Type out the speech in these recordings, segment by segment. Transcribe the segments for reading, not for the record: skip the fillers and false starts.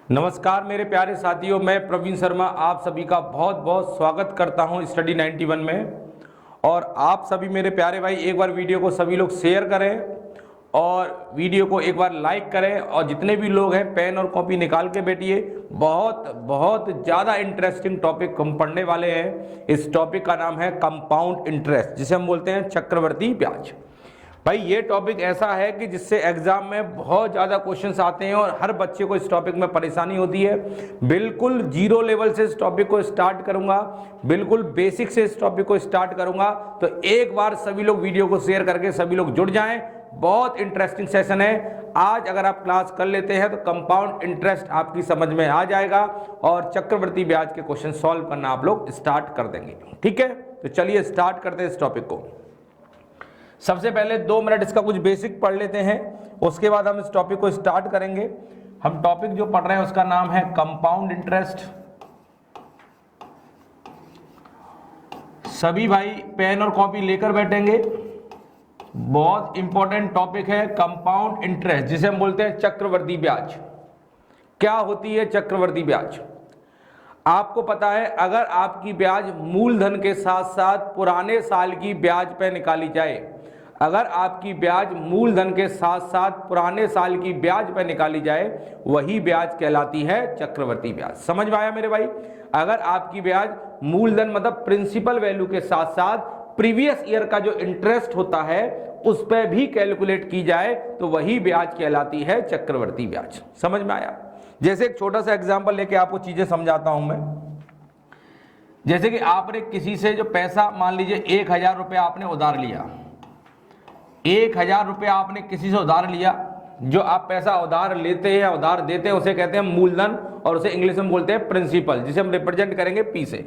नमस्कार मेरे प्यारे साथियों, मैं प्रवीण शर्मा आप सभी का बहुत बहुत स्वागत करता हूं स्टडी 91 में। और आप सभी मेरे प्यारे भाई एक बार वीडियो को सभी लोग शेयर करें और वीडियो को एक बार लाइक करें। और जितने भी लोग हैं पेन और कॉपी निकाल के बैठिए, बहुत बहुत ज़्यादा इंटरेस्टिंग टॉपिक हम पढ़ने वाले हैं। इस टॉपिक का नाम है कंपाउंड इंटरेस्ट, जिसे हम बोलते हैं चक्रवर्ती ब्याज। भाई ये टॉपिक ऐसा है कि जिससे एग्जाम में बहुत ज़्यादा क्वेश्चंस आते हैं और हर बच्चे को इस टॉपिक में परेशानी होती है। बिल्कुल जीरो लेवल से इस टॉपिक को स्टार्ट करूंगा, बिल्कुल बेसिक से इस टॉपिक को स्टार्ट करूंगा। तो एक बार सभी लोग वीडियो को शेयर करके सभी लोग जुड़ जाएं। बहुत इंटरेस्टिंग सेशन है आज। अगर आप क्लास कर लेते हैं तो कंपाउंड इंटरेस्ट आपकी समझ में आ जाएगा और चक्रवर्ती ब्याज के क्वेश्चन सॉल्व करना आप लोग स्टार्ट कर देंगे। ठीक है, तो चलिए स्टार्ट करते हैं इस टॉपिक को। सबसे पहले 2 मिनट इसका कुछ बेसिक पढ़ लेते हैं, उसके बाद हम इस टॉपिक को स्टार्ट करेंगे। हम टॉपिक जो पढ़ रहे हैं उसका नाम है कंपाउंड इंटरेस्ट। सभी भाई पेन और कॉपी लेकर बैठेंगे। बहुत इंपॉर्टेंट टॉपिक है कंपाउंड इंटरेस्ट, जिसे हम बोलते हैं चक्रवर्ती ब्याज। क्या होती है चक्रवर्ती ब्याज? आपको पता है, अगर आपकी ब्याज मूलधन के साथ साथ पुराने साल की ब्याज पे निकाली जाए, अगर आपकी ब्याज मूलधन के साथ साथ पुराने साल की ब्याज पे निकाली जाए, वही ब्याज कहलाती है चक्रवर्ती ब्याज। समझ में आया मेरे भाई? अगर आपकी ब्याज मूलधन मतलब प्रिंसिपल वैल्यू के साथ साथ प्रीवियस ईयर का जो इंटरेस्ट होता है उस पर भी कैलकुलेट की जाए तो वही ब्याज कहलाती है चक्रवर्ती ब्याज। समझ में आया? जैसे एक छोटा सा एग्जांपल लेके आपको चीजें समझाता हूं मैं। जैसे कि आपने किसी से जो पैसा, मान लीजिए 1000 रुपया आपने उधार लिया, 1000 रुपया आपने किसी से उधार लिया। जो आप पैसा उधार लेते हैं या उधार देते हैं उसे कहते हैं मूलधन, और उसे इंग्लिश में बोलते हैं प्रिंसिपल, जिसे हम रिप्रेजेंट करेंगे पी से।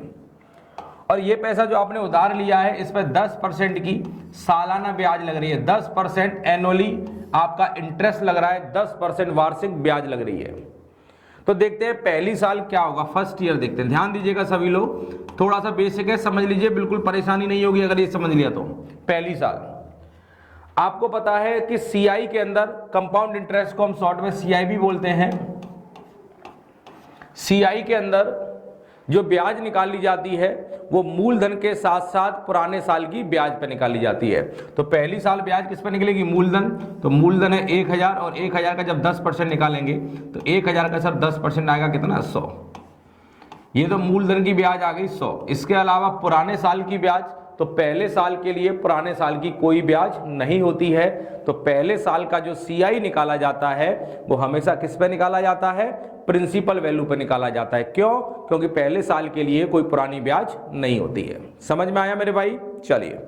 और ये पैसा जो आपने उधार लिया है, इस पर 10% की सालाना ब्याज लग रही है। 10% एनुअली आपका इंटरेस्ट लग रहा है, 10% वार्षिक ब्याज लग रही है। तो देखते हैं पहली साल क्या होगा, फर्स्ट ईयर देखते हैं। ध्यान दीजिएगा सभी लोग, थोड़ा सा बेसिक है, समझ लीजिए, बिल्कुल परेशानी नहीं होगी अगर ये समझ लिया तो। पहली साल आपको पता है कि सीआई के अंदर कंपाउंड इंटरेस्ट को हम शॉर्ट में सीआई भी बोलते हैं। सीआई के अंदर जो ब्याज निकाली जाती है वो मूलधन के साथ साथ पुराने साल की ब्याज पर निकाली जाती है। तो पहली साल ब्याज किस पर निकलेगी? मूलधन। तो मूलधन है 1000, और 1000 का जब 10% निकालेंगे तो 1000 का सर 10% आएगा कितना? 100। ये तो मूलधन की ब्याज आ गई 100। इसके अलावा पुराने साल की ब्याज, तो पहले साल के लिए पुराने साल की कोई ब्याज नहीं होती है। तो पहले साल का जो सीआई निकाला जाता है वो हमेशा किस पे निकाला जाता है? प्रिंसिपल वैल्यू पे निकाला जाता है। क्यों? क्योंकि पहले साल के लिए कोई पुरानी ब्याज नहीं होती है। समझ में आया मेरे भाई? चलिए,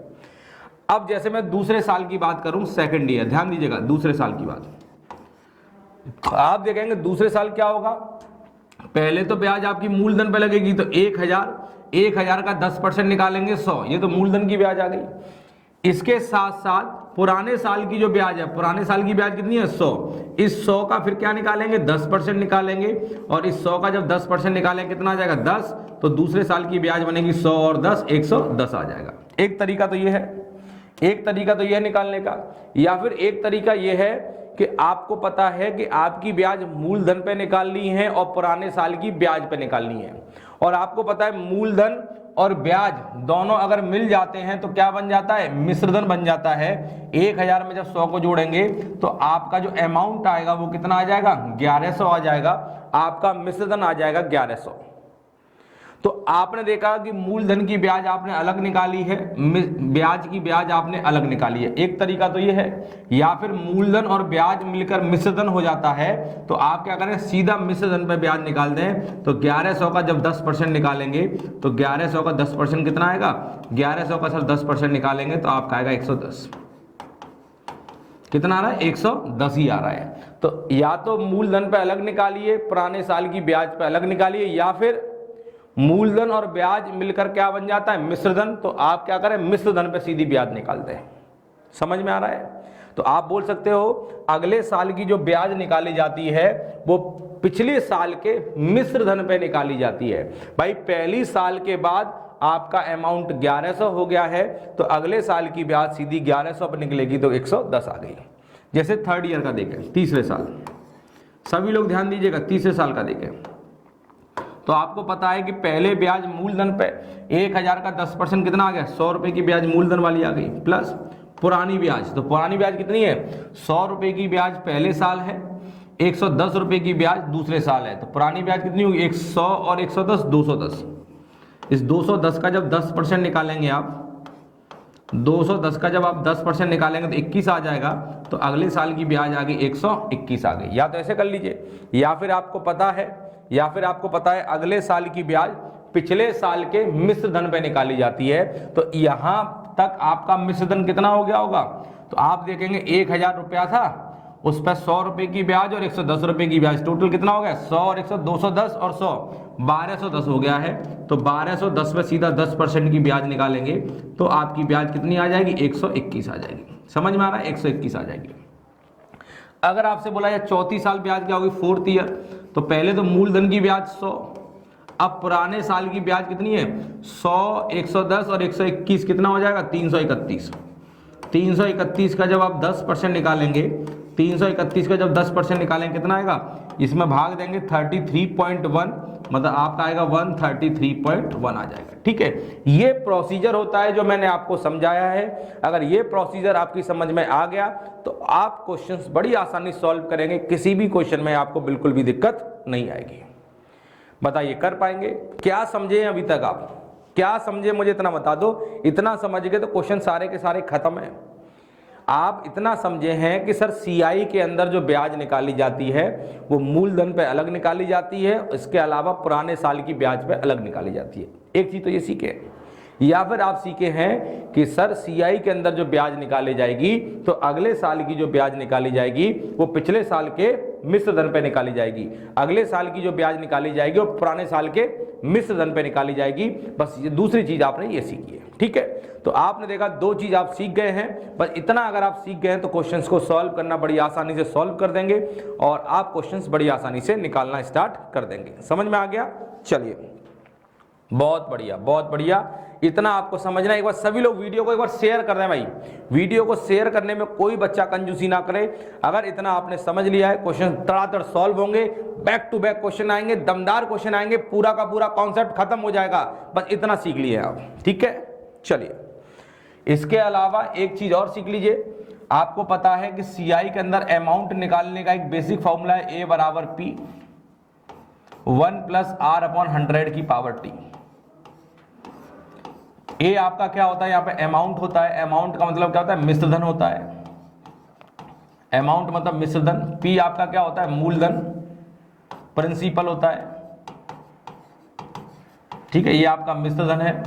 अब जैसे मैं दूसरे साल की बात करूं, सेकंड ईयर, ध्यान दीजिएगा, दूसरे साल की बात। आप देखेंगे दूसरे साल क्या होगा। पहले तो ब्याज आपकी मूलधन पे लगेगी, तो 1000 का 10% निकालेंगे 100, ये तो मूलधन की ब्याज आ गई। इसके साथ साथ पुराने साल की जो ब्याज है, पुराने साल की ब्याज कितनी है? 100। इस 100 का फिर क्या निकालेंगे? 10% निकालेंगे, और इस 100 का जब 10% निकालेंगे कितना आ जाएगा? 10। तो दूसरे साल की ब्याज बनेगी 100 और 10, 110 आ जाएगा। एक तरीका तो ये है, एक तरीका तो यह निकालने का। या फिर एक तरीका यह है कि आपको पता है कि आपकी ब्याज मूलधन पे निकालनी है और पुराने साल की ब्याज पे निकालनी है, और आपको पता है मूलधन और ब्याज दोनों अगर मिल जाते हैं तो क्या बन जाता है? मिश्रधन बन जाता है। 1000 में जब 100 को जोड़ेंगे तो आपका जो अमाउंट आएगा वो कितना आ जाएगा? 1100 आ जाएगा। आपका मिश्रधन आ जाएगा 1100। तो आपने देखा कि मूलधन की ब्याज आपने अलग निकाली है, ब्याज की ब्याज आपने अलग निकाली है। एक तरीका तो ये है। या फिर मूलधन और ब्याज मिलकर मिश्रधन हो जाता है, तो आप क्या करें? सीधा मिश्रधन पे ब्याज निकाल दें। तो 1100 का जब 10% निकालेंगे तो 1100 का 10% कितना आएगा? 1100 का सर 10% निकालेंगे तो आपका आएगा 110। कितना आ रहा है? 110 ही आ रहा है। तो या तो मूलधन पे अलग निकालिए, पुराने साल की ब्याज पे अलग निकालिए, या फिर मूलधन और ब्याज मिलकर क्या बन जाता है? मिश्रधन। तो आप क्या करें? मिश्रधन पे सीधी ब्याज निकालते हैं। समझ में आ रहा है? तो आप बोल सकते हो अगले साल की जो ब्याज निकाली जाती है वो पिछले साल के मिश्रधन पे निकाली जाती है। भाई पहली साल के बाद आपका अमाउंट 1100 हो गया है, तो अगले साल की ब्याज सीधी 1100 पर निकलेगी, तो 110 आ गई। जैसे थर्ड ईयर का देखें, तीसरे साल, सभी लोग ध्यान दीजिएगा, तीसरे साल का देखें तो आपको पता है कि पहले ब्याज मूलधन पे 1000 का 10% कितना आ गया, 100 रुपये की ब्याज मूलधन वाली आ गई, प्लस पुरानी ब्याज। तो पुरानी ब्याज कितनी है, 100 रुपये की ब्याज पहले साल है, 110 रुपये की ब्याज दूसरे साल है। तो पुरानी ब्याज कितनी होगी, 100 और 110 210। इस 210 का जब 10% निकालेंगे आप, 210 का जब आप 10% निकालेंगे तो 21 आ जाएगा। तो अगले साल की ब्याज आ गई 121 आ गई। या तो ऐसे कर लीजिए, या फिर आपको पता है अगले साल की ब्याज पिछले साल के मिश्र धन पे निकाली जाती है। तो यहां तक आपका मिश्र धन कितना हो गया होगा, तो आप देखेंगे 1000 रुपया था, उस पर 100 रुपये की ब्याज और 110 रुपये की ब्याज, टोटल कितना हो गया, 100 और 100 210 और 100 1210 हो गया है। तो 1210 में सीधा 10% की ब्याज निकालेंगे तो आपकी ब्याज कितनी आ जाएगी, 121 आ जाएगी। समझ में आ रहा है, 121 आ जाएगी। अगर आपसे बोला जाए चौथी साल ब्याज क्या होगी, 4th ईयर, तो पहले तो मूलधन की ब्याज 100, अब पुराने साल की ब्याज कितनी है, 100 110 और 121 कितना हो जाएगा, 331। 331 का जब आप 10% निकालेंगे, 331 का जब 10% निकालेंगे कितना आएगा, इसमें भाग देंगे 33.1, मतलब आपका आएगा 133.1 आ जाएगा। ठीक है, ये प्रोसीजर होता है जो मैंने आपको समझाया है। अगर ये प्रोसीजर आपकी समझ में आ गया तो आप क्वेश्चंस बड़ी आसानी सॉल्व करेंगे, किसी भी क्वेश्चन में आपको बिल्कुल भी दिक्कत नहीं आएगी। बताइए कर पाएंगे, क्या समझे अभी तक आप, क्या समझे मुझे इतना बता दो। इतना समझ गए तो क्वेश्चन सारे के सारे खत्म है। आप इतना समझे हैं कि सर सीआई के अंदर जो ब्याज निकाली जाती है वो मूलधन पे अलग निकाली जाती है, इसके अलावा पुराने साल की ब्याज पे अलग निकाली जाती है। एक चीज तो ये सीखे, या फिर आप सीखे हैं कि सर सीआई के अंदर जो ब्याज निकाली जाएगी तो अगले साल की जो ब्याज निकाली जाएगी वो पिछले साल के मिश्र धन पे निकाली जाएगी, अगले साल की जो ब्याज निकाली जाएगी वो पुराने साल के मिश्र धन पे निकाली जाएगी। बस ये दूसरी चीज आपने ये सीखी है। ठीक है, तो आपने देखा 2 चीज आप सीख गए हैं। बस इतना अगर आप सीख गए हैं तो क्वेश्चंस को सॉल्व करना बड़ी आसानी से सॉल्व कर देंगे और आप क्वेश्चंस बड़ी आसानी से निकालना स्टार्ट कर देंगे। समझ में आ गया, चलिए बहुत बढ़िया बहुत बढ़िया। इतना आपको समझना। एक बार सभी लोग वीडियो को एक बार शेयर कर दें भाई, वीडियो को शेयर करने में कोई बच्चा कंजूसी ना करे। अगर इतना आपने समझ लिया है, क्वेश्चन तड़ातड़ सॉल्व होंगे, बैक टू बैक क्वेश्चन आएंगे, दमदार क्वेश्चन आएंगे, पूरा का पूरा कॉन्सेप्ट खत्म हो जाएगा। बस इतना सीख लिए आप। ठीक है, चलिए इसके अलावा एक चीज और सीख लीजिए। आपको पता है कि सीआई के अंदर अमाउंट निकालने का एक बेसिक फॉर्मूला है, ए बराबर पी 1 + r/100 की पावर टी। ए आपका क्या होता है, यहाँ पे अमाउंट होता है। अमाउंट का मतलब क्या होता है, मिश्रधन होता है। अमाउंट मतलब मिश्रधन। पी आपका क्या होता है, मूलधन, प्रिंसिपल होता है। ठीक है, ये आपका मिश्रधन है,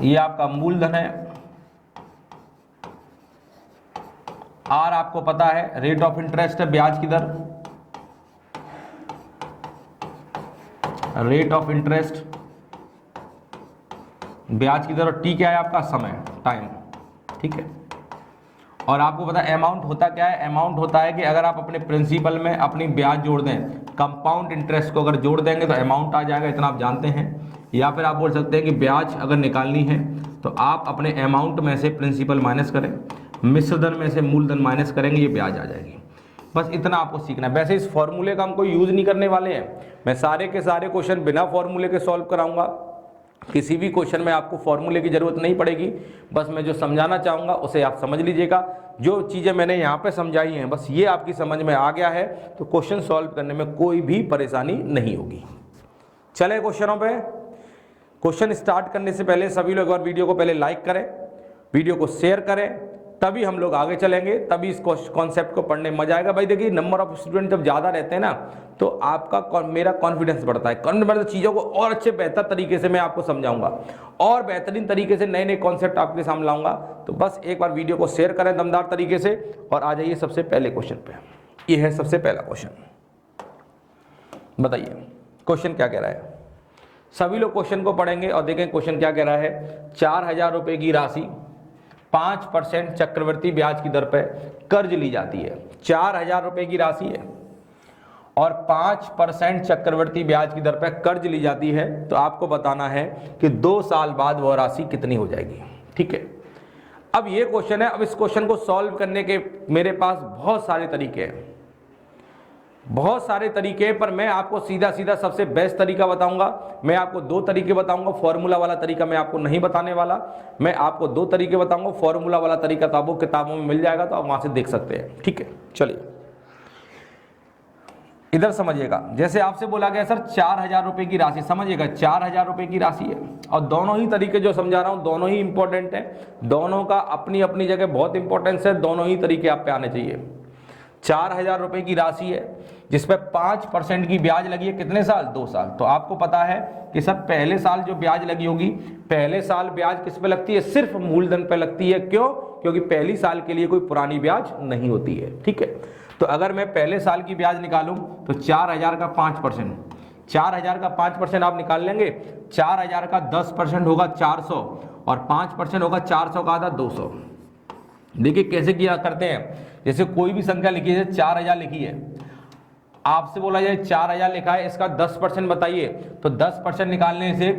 ये आपका मूलधन है। आर आपको पता है रेट ऑफ इंटरेस्ट है, ब्याज की दर, रेट ऑफ इंटरेस्ट ब्याज की दर, और टी क्या है आपका, समय, टाइम। ठीक है, और आपको पता है अमाउंट होता क्या है। अमाउंट होता है कि अगर आप अपने प्रिंसिपल में अपनी ब्याज जोड़ दें, कंपाउंड इंटरेस्ट को अगर जोड़ देंगे तो अमाउंट आ जाएगा, इतना आप जानते हैं। या फिर आप बोल सकते हैं कि ब्याज अगर निकालनी है तो आप अपने अमाउंट में से प्रिंसिपल माइनस करें, मिश्रधन में से मूलधन माइनस करेंगे, ये ब्याज आ जाएगी। बस इतना आपको सीखना है। वैसे इस फॉर्मूले का हम कोई यूज नहीं करने वाले हैं, मैं सारे के सारे क्वेश्चन बिना फॉर्मूले के सॉल्व कराऊंगा। किसी भी क्वेश्चन में आपको फॉर्मूले की जरूरत नहीं पड़ेगी। बस मैं जो समझाना चाहूँगा उसे आप समझ लीजिएगा। जो चीज़ें मैंने यहाँ पे समझाई हैं बस ये आपकी समझ में आ गया है तो क्वेश्चन सॉल्व करने में कोई भी परेशानी नहीं होगी। चले क्वेश्चनों पे। क्वेश्चन स्टार्ट करने से पहले सभी लोग और वीडियो को पहले लाइक करें, वीडियो को शेयर करें, तभी हम लोग आगे चलेंगे, तभी इस कॉन्सेप्ट को पढ़ने में मजा आएगा। भाई देखिए, नंबर ऑफ स्टूडेंट जब ज़्यादा रहते हैं ना तो आपका मेरा कॉन्फिडेंस बढ़ता है। कॉन्फिडेंस चीज़ों को और अच्छे बेहतर तरीके से मैं आपको समझाऊंगा और बेहतरीन तरीके से नए नए कॉन्सेप्ट आपके सामने लाऊंगा। तो बस एक बार वीडियो को शेयर करें दमदार तरीके से और आ जाइए सबसे पहले क्वेश्चन पे। ये है सबसे पहला क्वेश्चन। बताइए क्वेश्चन क्या कह रहा है। सभी लोग क्वेश्चन को पढ़ेंगे और देखें क्वेश्चन क्या कह रहा है। 4000 रुपये की राशि 5% चक्रवृद्धि ब्याज की दर पर कर्ज ली जाती है। 4000 रुपये की राशि है और 5% चक्रवृद्धि ब्याज की दर पर कर्ज ली जाती है, तो आपको बताना है कि 2 साल बाद वह राशि कितनी हो जाएगी। ठीक है, अब ये क्वेश्चन है, अब इस क्वेश्चन को सॉल्व करने के मेरे पास बहुत सारे तरीके हैं, बहुत सारे तरीके हैं, पर मैं आपको सीधा सीधा सबसे बेस्ट तरीका बताऊंगा। मैं आपको दो तरीके बताऊंगा, फॉर्मूला वाला तरीका मैं आपको नहीं बताने वाला। मैं आपको दो तरीके बताऊंगा, फॉर्मूला वाला तरीका तो आपको किताबों में मिल जाएगा, तो आप वहां से देख सकते हैं। ठीक है, चलिए इधर समझिएगा। जैसे आपसे बोला गया सर 4,000 रुपए की राशि, समझिएगा 4,000 रुपए की राशि है, और दोनों ही तरीके जो समझा रहा हूं दोनों ही इंपॉर्टेंट है, दोनों का अपनी अपनी जगह बहुत इंपॉर्टेंस है, दोनों ही तरीके आप पे आने चाहिए। 4,000 रुपए की राशि है जिसपे 5% की ब्याज लगी है, कितने साल? 2 साल। तो आपको पता है कि सर पहले साल जो ब्याज लगी होगी, पहले साल ब्याज किस पे लगती है? सिर्फ मूलधन पे लगती है। क्यों? क्योंकि पहली साल के लिए कोई पुरानी ब्याज नहीं होती है। ठीक है, तो अगर मैं पहले साल की ब्याज निकालूं तो 4,000 का 5%, 4,000 का 5% आप निकाल लेंगे, 4,000 का 10% होगा 400, और 5% होगा 400 का आधा 200। देखिए कैसे किया करते हैं, जैसे कोई भी संख्या लिखी है, 4,000 लिखी है, आपसे बोला जाए 4,000 लिखा है, इसका 10% बताइए, तो 10% निकालने से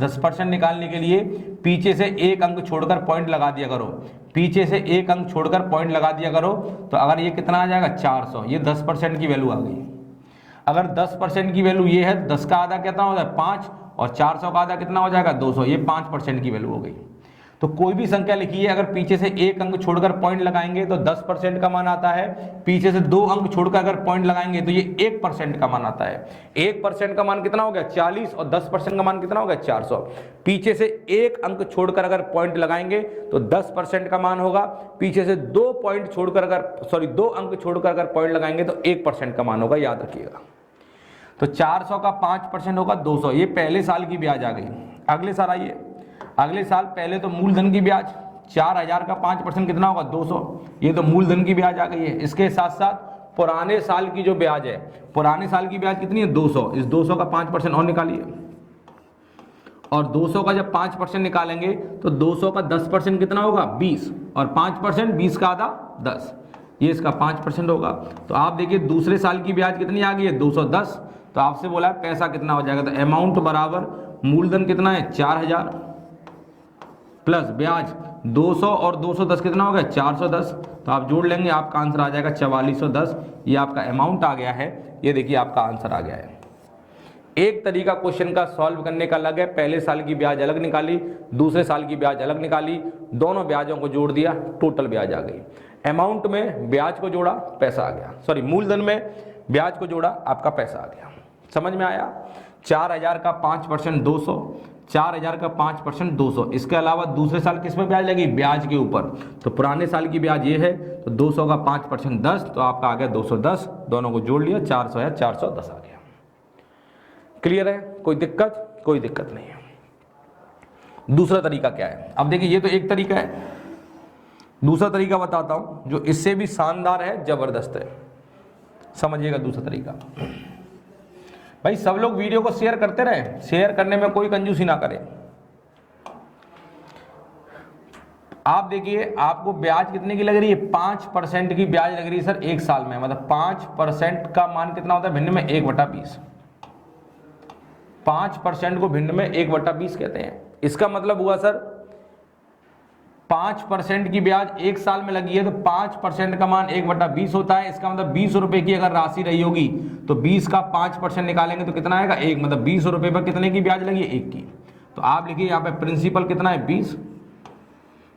10% निकालने के लिए पीछे से एक अंक छोड़कर पॉइंट लगा दिया करो, पीछे से एक अंक छोड़कर पॉइंट लगा दिया करो। तो अगर ये कितना आ जाएगा? 400, ये 10% की वैल्यू आ गई। अगर 10% की वैल्यू ये है, 10 का आधा कितना हो जाए? 5, और 400 का आधा कितना हो जाएगा? 200, ये 5% की वैल्यू हो गई। तो कोई भी संख्या लिखी है, अगर पीछे से एक अंक छोड़कर पॉइंट लगाएंगे तो 10% का मान आता है, पीछे से 2 अंक छोड़कर अगर पॉइंट लगाएंगे तो ये 1% का मान आता है। 1% का मान कितना हो गया? 40, और 10% का मान कितना हो गया? 400। पीछे से एक अंक छोड़कर अगर पॉइंट लगाएंगे तो 10% का मान होगा, पीछे से 2 अंक छोड़कर अगर पॉइंट लगाएंगे तो 1% का मान होगा, याद रखिएगा। तो 400 का 5% होगा 200, ये पहले साल की ब्याज आ गई। अगले साल आइए, अगले साल पहले तो मूलधन की ब्याज 4,000 का 5% कितना होगा? 200, ये तो मूलधन की ब्याज आ गई है। इसके साथ साथ पुराने साल की जो ब्याज है, पुराने साल की ब्याज कितनी है? 200, इस 200 का 5% और निकालिए, और 200 का जब 5% निकालेंगे तो 200 का 10% कितना होगा? 20, और 5%, 20 का आधा 10, ये इसका 5% होगा। तो आप देखिए दूसरे साल की ब्याज कितनी आ गई है? 210। तो आपसे बोला है पैसा कितना हो जाएगा, तो अमाउंट बराबर मूलधन कितना है? 4,000 प्लस ब्याज 200, और 210 कितना हो गया? 410। तो आप जोड़ लेंगे, आपका आंसर आ जाएगा 4410। ये आपका अमाउंट आ गया है, ये देखिए आपका आंसर आ गया है। एक तरीका क्वेश्चन का सॉल्व करने का अलग है, पहले साल की ब्याज अलग निकाली, दूसरे साल की ब्याज अलग निकाली, दोनों ब्याजों को जोड़ दिया, टोटल ब्याज आ गई। अमाउंट में ब्याज को जोड़ा, पैसा आ गया, सॉरी मूलधन में ब्याज को जोड़ा, आपका पैसा आ गया। समझ में आया? 4,000 का 5% 200, 4,000 का 5% 200। इसके अलावा दूसरे साल किस पे ब्याज लगी? ब्याज के ऊपर। तो पुराने साल की ब्याज ये है, तो 200 का 5% 10, तो आपका आ गया 210, दोनों को जोड़ लिया, 400 है, 410 आ गया। क्लियर है? कोई दिक्कत? कोई दिक्कत नहीं है। दूसरा तरीका क्या है? अब देखिए ये तो एक तरीका है, दूसरा तरीका बताता हूं जो इससे भी शानदार है, जबरदस्त है। समझिएगा दूसरा तरीका। भाई सब लोग वीडियो को शेयर करते रहे, शेयर करने में कोई कंजूसी ना करें। आप देखिए आपको ब्याज कितने की लग रही है? 5% की ब्याज लग रही है सर एक साल में, मतलब 5% का मान कितना होता है भिन्न में? 1/20। 5% को भिन्न में 1/20 कहते हैं। इसका मतलब हुआ सर 5% की ब्याज एक साल में लगी है, तो 5% का मान 1/20 होता है। इसका मतलब 20 रुपए की अगर राशि रही होगी तो 20 का 5% निकालेंगे तो कितना आएगा? 1, मतलब 20 रुपए पर कितने की ब्याज लगी है? 1 की। तो आप लिखिए यहाँ पे प्रिंसिपल कितना है? 20।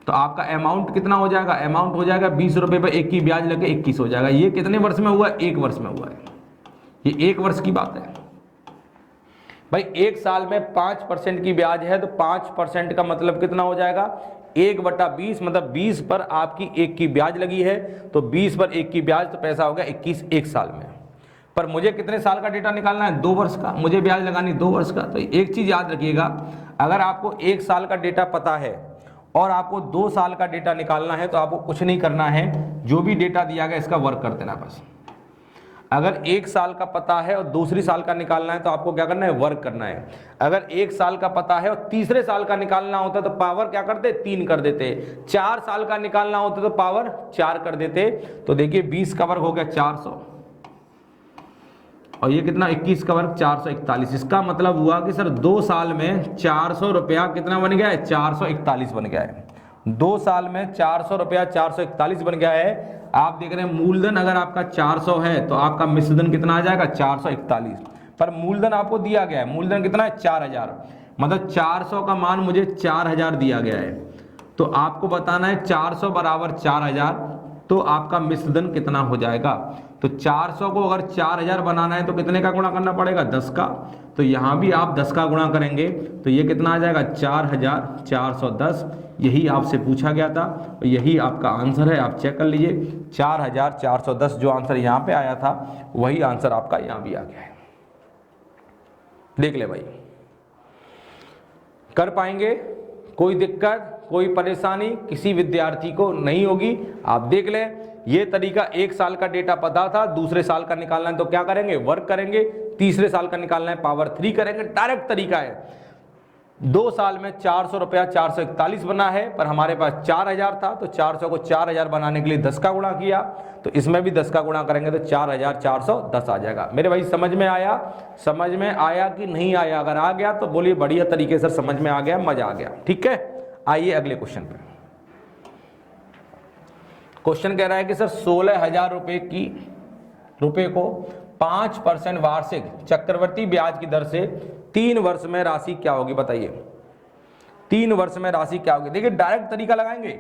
तो आपका अमाउंट कितना हो जाएगा? अमाउंट हो जाएगा 20 रुपए पर 1 की ब्याज लगे 21 हो जाएगा। ये कितने वर्ष में हुआ है? 1 वर्ष में हुआ है। ये 1 वर्ष की बात है भाई। एक साल में 5% की ब्याज है, तो 5% का मतलब कितना हो जाएगा? 1/20, मतलब 20 पर आपकी 1 की ब्याज लगी है, तो 20 पर 1 की ब्याज, तो पैसा हो गया 21 एक साल में। पर मुझे कितने साल का डेटा निकालना है? 2 वर्ष का, मुझे ब्याज लगानी 2 वर्ष का। तो एक चीज याद रखिएगा, अगर आपको 1 साल का डेटा पता है और आपको 2 साल का डेटा निकालना है तो आपको कुछ नहीं करना है, जो भी डेटा दिया गया इसका वर्क कर देना बस। अगर 1 साल का पता है और दूसरी साल का निकालना है तो आपको क्या करना है? वर्क करना है। अगर 1 साल का पता है और तीसरे साल का निकालना होता तो पावर क्या करते? 3 कर देते। 4 साल का निकालना होता तो पावर 4 कर देते। तो देखिए 20 का वर्ग हो गया 400, और ये कितना? 21 का वर्ग 441। इसका मतलब हुआ कि सर 2 साल में 400 रुपया कितना बन गया है? 441 बन गया है। 2 साल में 400 रुपया 441 बन गया है। आप देख रहे हैं मूलधन अगर आपका 400 है तो आपका मिश्रधन कितना आ जाएगा 441, पर मूलधन आपको दिया गया है, मूलधन कितना है 4000, मतलब 400 का मान मुझे 4000 दिया गया है, तो आपको बताना है 400 बराबर 4000, तो आपका मिश्रधन कितना हो जाएगा। तो 400 को अगर 4000 बनाना है तो कितने का गुणा करना पड़ेगा 10 का, तो यहाँ भी आप 10 का गुणा करेंगे तो ये कितना आ जाएगा 4410, यही आपसे पूछा गया था और यही आपका आंसर है। आप चेक कर लीजिए 4410 जो आंसर यहाँ पे आया था वही आंसर आपका यहाँ भी आ गया है। देख ले भाई, कर पाएंगे, कोई दिक्कत कोई परेशानी किसी विद्यार्थी को नहीं होगी। आप देख लें, ये तरीका 1 साल का डेटा पता था, दूसरे साल का निकालना है तो क्या करेंगे वर्क करेंगे, तीसरे साल का निकालना है पावर 3 करेंगे, डायरेक्ट तरीका है। 2 साल में 400 रुपया 441 बना है, पर हमारे पास 4000 था तो 400 को 4000 बनाने के लिए 10 का गुणा किया, तो इसमें भी 10 का गुणा करेंगे तो 4410 आ जाएगा। मेरे भाई समझ में आया, समझ में आया कि नहीं आया? अगर आ गया तो बोलिए बढ़िया तरीके से समझ में आ गया, मजा आ गया। ठीक है, आइए अगले क्वेश्चन पे। क्वेश्चन कह रहा है कि सर 16,000 रुपए को 5% वार्षिक चक्रवृद्धि ब्याज की दर से 3 वर्ष में राशि क्या होगी, बताइए 3 वर्ष में राशि क्या होगी। देखिए डायरेक्ट तरीका लगाएंगे,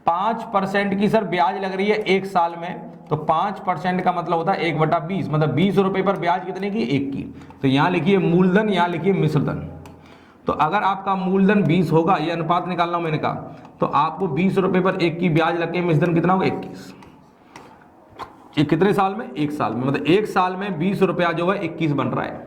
5% की सर ब्याज लग रही है 1 साल में, तो 5% का मतलब होता है 1/20, मतलब 20 रुपए पर ब्याज कितने की 1 की। तो यहां लिखिए मूलधन, यहां लिखिए मिश्रधन। तो अगर आपका मूलधन 20 होगा, ये अनुपात निकालना मैंने कहा, तो आपको 20 रुपए पर 1 की ब्याज लगे, मिश्रधन कितना होगा 21। ये कितने साल में 1 साल में, मतलब 1 साल में 20 रुपया जो है 21 बन रहा है।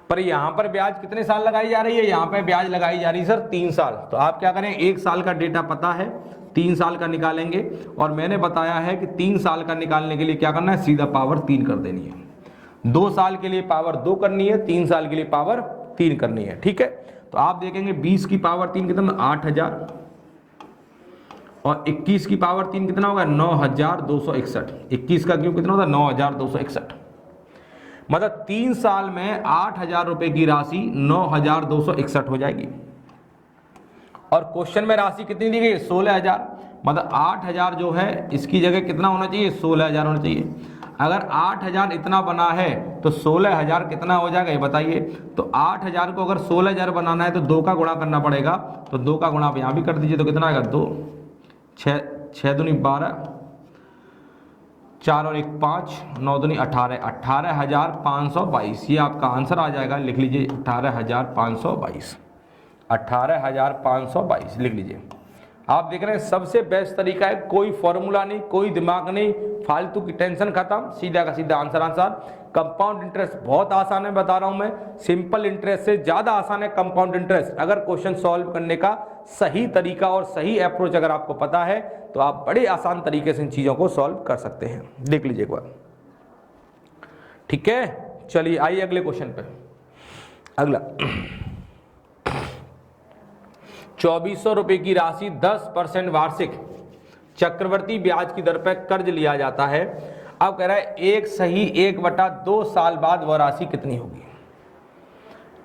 पर यहां पर ब्याज कितने साल लगाई जा रही है, यहां पर ब्याज लगाई जा रही है सर 3 साल। तो आप क्या करें, 1 साल का डेटा पता है, 3 साल का निकालेंगे, और मैंने बताया है कि 3 साल का निकालने के लिए क्या करना है, सीधा पावर 3 कर देनी है। 2 साल के लिए पावर 2 करनी है, 3 साल के लिए पावर 3 करनी है। ठीक है, तो आप देखेंगे 20 की पावर 3 कितना 8000, और 21 की पावर 3 कितना होगा 9261। 21 का क्यों कितना होता है 9261, मतलब 3 साल में 8000 रुपए की राशि 9261 हो जाएगी। और क्वेश्चन में राशि कितनी दी गई 16000, मतलब 8000 जो है इसकी जगह कितना होना चाहिए 16000 होना चाहिए। अगर 8000 इतना बना है तो 16000 कितना हो जाएगा ये बताइए। तो 8000 को अगर 16000 बनाना है तो 2 का गुणा करना पड़ेगा, तो 2 का गुणा आप यहाँ भी कर दीजिए, तो कितना आएगा 2, 6 दूनी 12, 4 और 1 5, 9 दूनी 18, 18522, ये आपका आंसर आ जाएगा। लिख लीजिए 18522, 18522 लिख लीजिए। आप देख रहे हैं सबसे बेस्ट तरीका है, कोई फॉर्मूला नहीं, कोई दिमाग नहीं, फालतू की टेंशन खत्म, सीधा का सीधा आंसर। कंपाउंड इंटरेस्ट बहुत आसान है, बता रहा हूं मैं, सिंपल इंटरेस्ट से ज्यादा आसान है कंपाउंड इंटरेस्ट। अगर क्वेश्चन सॉल्व करने का सही तरीका और सही अप्रोच अगर आपको पता है तो आप बड़े आसान तरीके से इन चीजों को सॉल्व कर सकते हैं। देख लीजिए एक बार, ठीक है। चलिए आइए अगले क्वेश्चन पे। अगला 2400 रुपए की राशि 10% वार्षिक चक्रवर्ती ब्याज की दर पर कर्ज लिया जाता है। अब कह रहा है 1/2 साल बाद वह राशि कितनी होगी।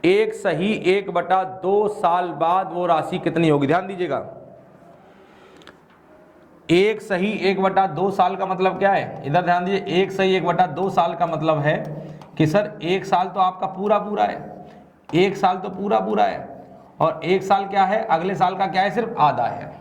1/2 साल बाद वो राशि कितनी होगी, ध्यान दीजिएगा। 1/2 साल का मतलब क्या है, इधर ध्यान दीजिए। 1/2 साल का मतलब है कि सर 1 साल तो आपका पूरा है, 1 साल तो पूरा है, और 1 साल क्या है, अगले साल का क्या है, सिर्फ आधा है।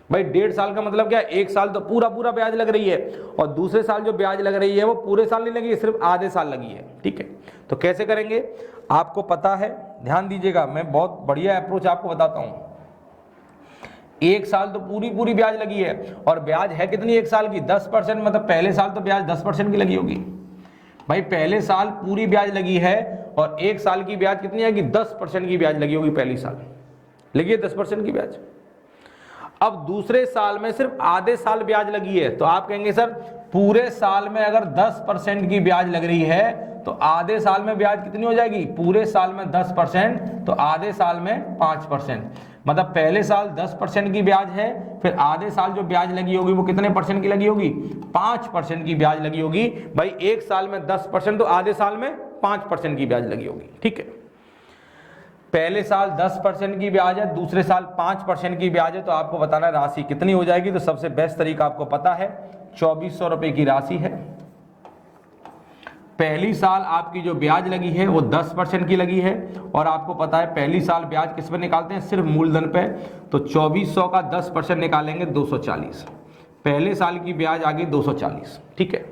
भाई 1.5 साल का मतलब क्या है, 1 साल तो पूरा ब्याज लग रही है, और दूसरे साल जो ब्याज लग रही है वो पूरे साल नहीं लगी है, सिर्फ आधे साल लगी है। ठीक है, तो कैसे करेंगे आपको पता है, ध्यान दीजिएगा, मैं बहुत बढ़िया अप्रोच आपको बताता हूं। 1 साल तो पूरी ब्याज लगी है, और ब्याज है कितनी 1 साल की 10%, मतलब पहले साल तो ब्याज 10% की लगी होगी। भाई पहले साल पूरी ब्याज लगी है, और 1 साल की ब्याज कितनी आएगी 10% की ब्याज लगी होगी, पहली साल लगी है 10% की ब्याज। अब दूसरे साल में सिर्फ आधे साल ब्याज लगी है, तो आप कहेंगे सर पूरे साल में अगर 10% की ब्याज लग रही है तो आधे साल में ब्याज कितनी हो जाएगी, पूरे साल में 10% तो आधे साल में 5%, मतलब पहले साल 10% की ब्याज है, फिर आधे साल जो ब्याज लगी होगी वो कितने परसेंट की लगी होगी, 5% की ब्याज लगी होगी। भाई 1 साल में 10% तो आधे साल में 5% की ब्याज लगी होगी। ठीक है, पहले साल 10% की ब्याज है, दूसरे साल 5% की ब्याज है, तो आपको बताना है राशि कितनी हो जाएगी। तो सबसे बेस्ट तरीका आपको पता है, 2400 रुपये की राशि है। पहली साल आपकी जो ब्याज लगी है वो 10% की लगी है, और आपको पता है पहली साल ब्याज किस पे निकालते हैं, सिर्फ मूलधन पे। तो 2400 का 10% निकालेंगे 240, पहले साल की ब्याज आ गई 240, ठीक है।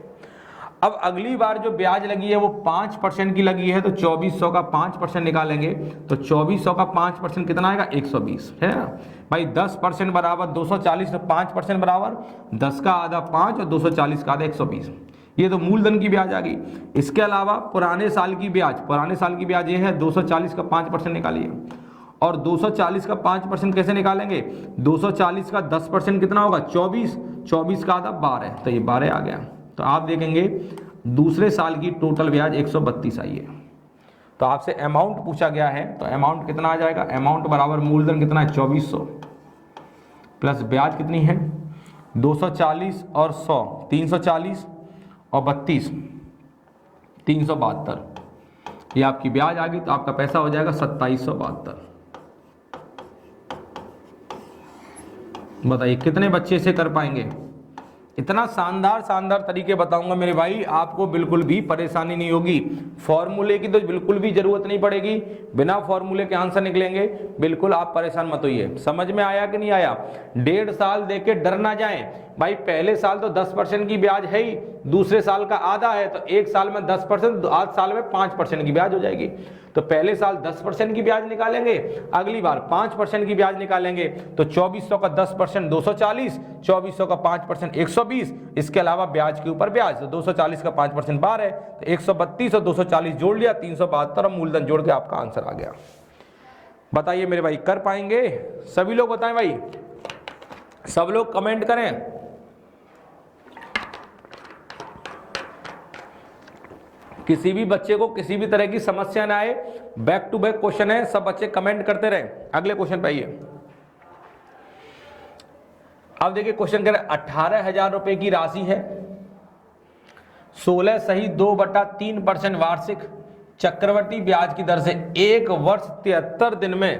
अब अगली बार जो ब्याज लगी है वो 5% की लगी है, तो 2400 का 5% निकालेंगे, तो 2400 का 5% कितना आएगा, 120, है ना भाई। 10% बराबर 240, तो 5% बराबर 10 का आधा 5 और 240 का आधा 120। ये तो मूलधन की ब्याज आ गई। इसके अलावा पुराने साल की ब्याज ये है 240 का 5% निकालिए, और 240 का 5% कैसे निकालेंगे, 240 का 10% कितना होगा, 24, 24 का आधा 12, तो ये 12 आ गया। तो आप देखेंगे दूसरे साल की टोटल ब्याज 132 आई है। तो आपसे अमाउंट पूछा गया है, तो अमाउंट कितना आ जाएगा, अमाउंट बराबर मूलधन कितना है 2400 प्लस ब्याज कितनी है 240 और 100, 340 और 32, 372, ये आपकी ब्याज आ गई। तो आपका पैसा हो जाएगा 2772। बताइए कितने बच्चे इसे कर पाएंगे। इतना शानदार तरीके बताऊंगा मेरे भाई, आपको बिल्कुल भी परेशानी नहीं होगी। फॉर्मूले की तो बिल्कुल भी जरूरत नहीं पड़ेगी, बिना फॉर्मूले के आंसर निकलेंगे, बिल्कुल आप परेशान मत होइए। समझ में आया कि नहीं आया। 1.5 साल देके डर ना जाएं भाई। पहले साल तो 10% की ब्याज है ही, दूसरे साल का आधा है, तो एक साल में 10%, 8 साल में 5% की ब्याज हो जाएगी। तो पहले साल 10% की ब्याज निकालेंगे, अगली बार 5% की ब्याज निकालेंगे। तो 2400 का 10% 240, 2400 का 5% 120, इसके अलावा ब्याज के ऊपर ब्याज। तो 240 का 5% 12, तो 132 और 240 जोड़ लिया 372, और मूलधन जोड़ के आपका आंसर आ गया। बताइए मेरे भाई कर पाएंगे सभी लोग, बताएं भाई, सब लोग कमेंट करें। किसी भी बच्चे को किसी भी तरह की समस्या ना आए, बैक टू बैक क्वेश्चन है, सब बच्चे कमेंट करते रहे। अगले क्वेश्चन पे आइए। अब देखिए क्वेश्चन कह रहे 18,000 रुपए की राशि है, 16 सही 2/3% वार्षिक चक्रवर्ती ब्याज की दर से 1 वर्ष 73 दिन में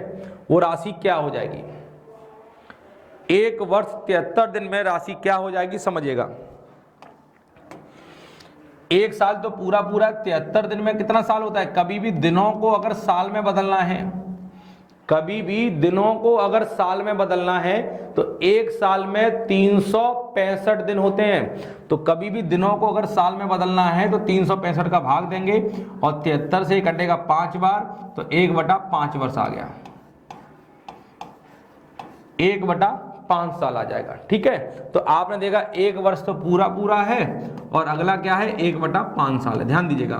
वो राशि क्या हो जाएगी। 1 वर्ष 73 दिन में राशि क्या हो जाएगी, समझिएगा। एक साल तो पूरा 73 दिन में कितना साल होता है। कभी भी दिनों को अगर साल में बदलना है, कभी भी दिनों को अगर साल में बदलना है, तो एक साल में 365 दिन होते हैं। तो कभी भी दिनों को अगर साल में बदलना है तो 365 का भाग देंगे, और 73 से कटेगा 5 बार, तो 1/5 वर्ष आ गया, 1/5 साल आ जाएगा, ठीक है। तो आपने देखा 1 वर्ष तो पूरा है, और अगला क्या है 1/5 साल है। ध्यान दीजिएगा।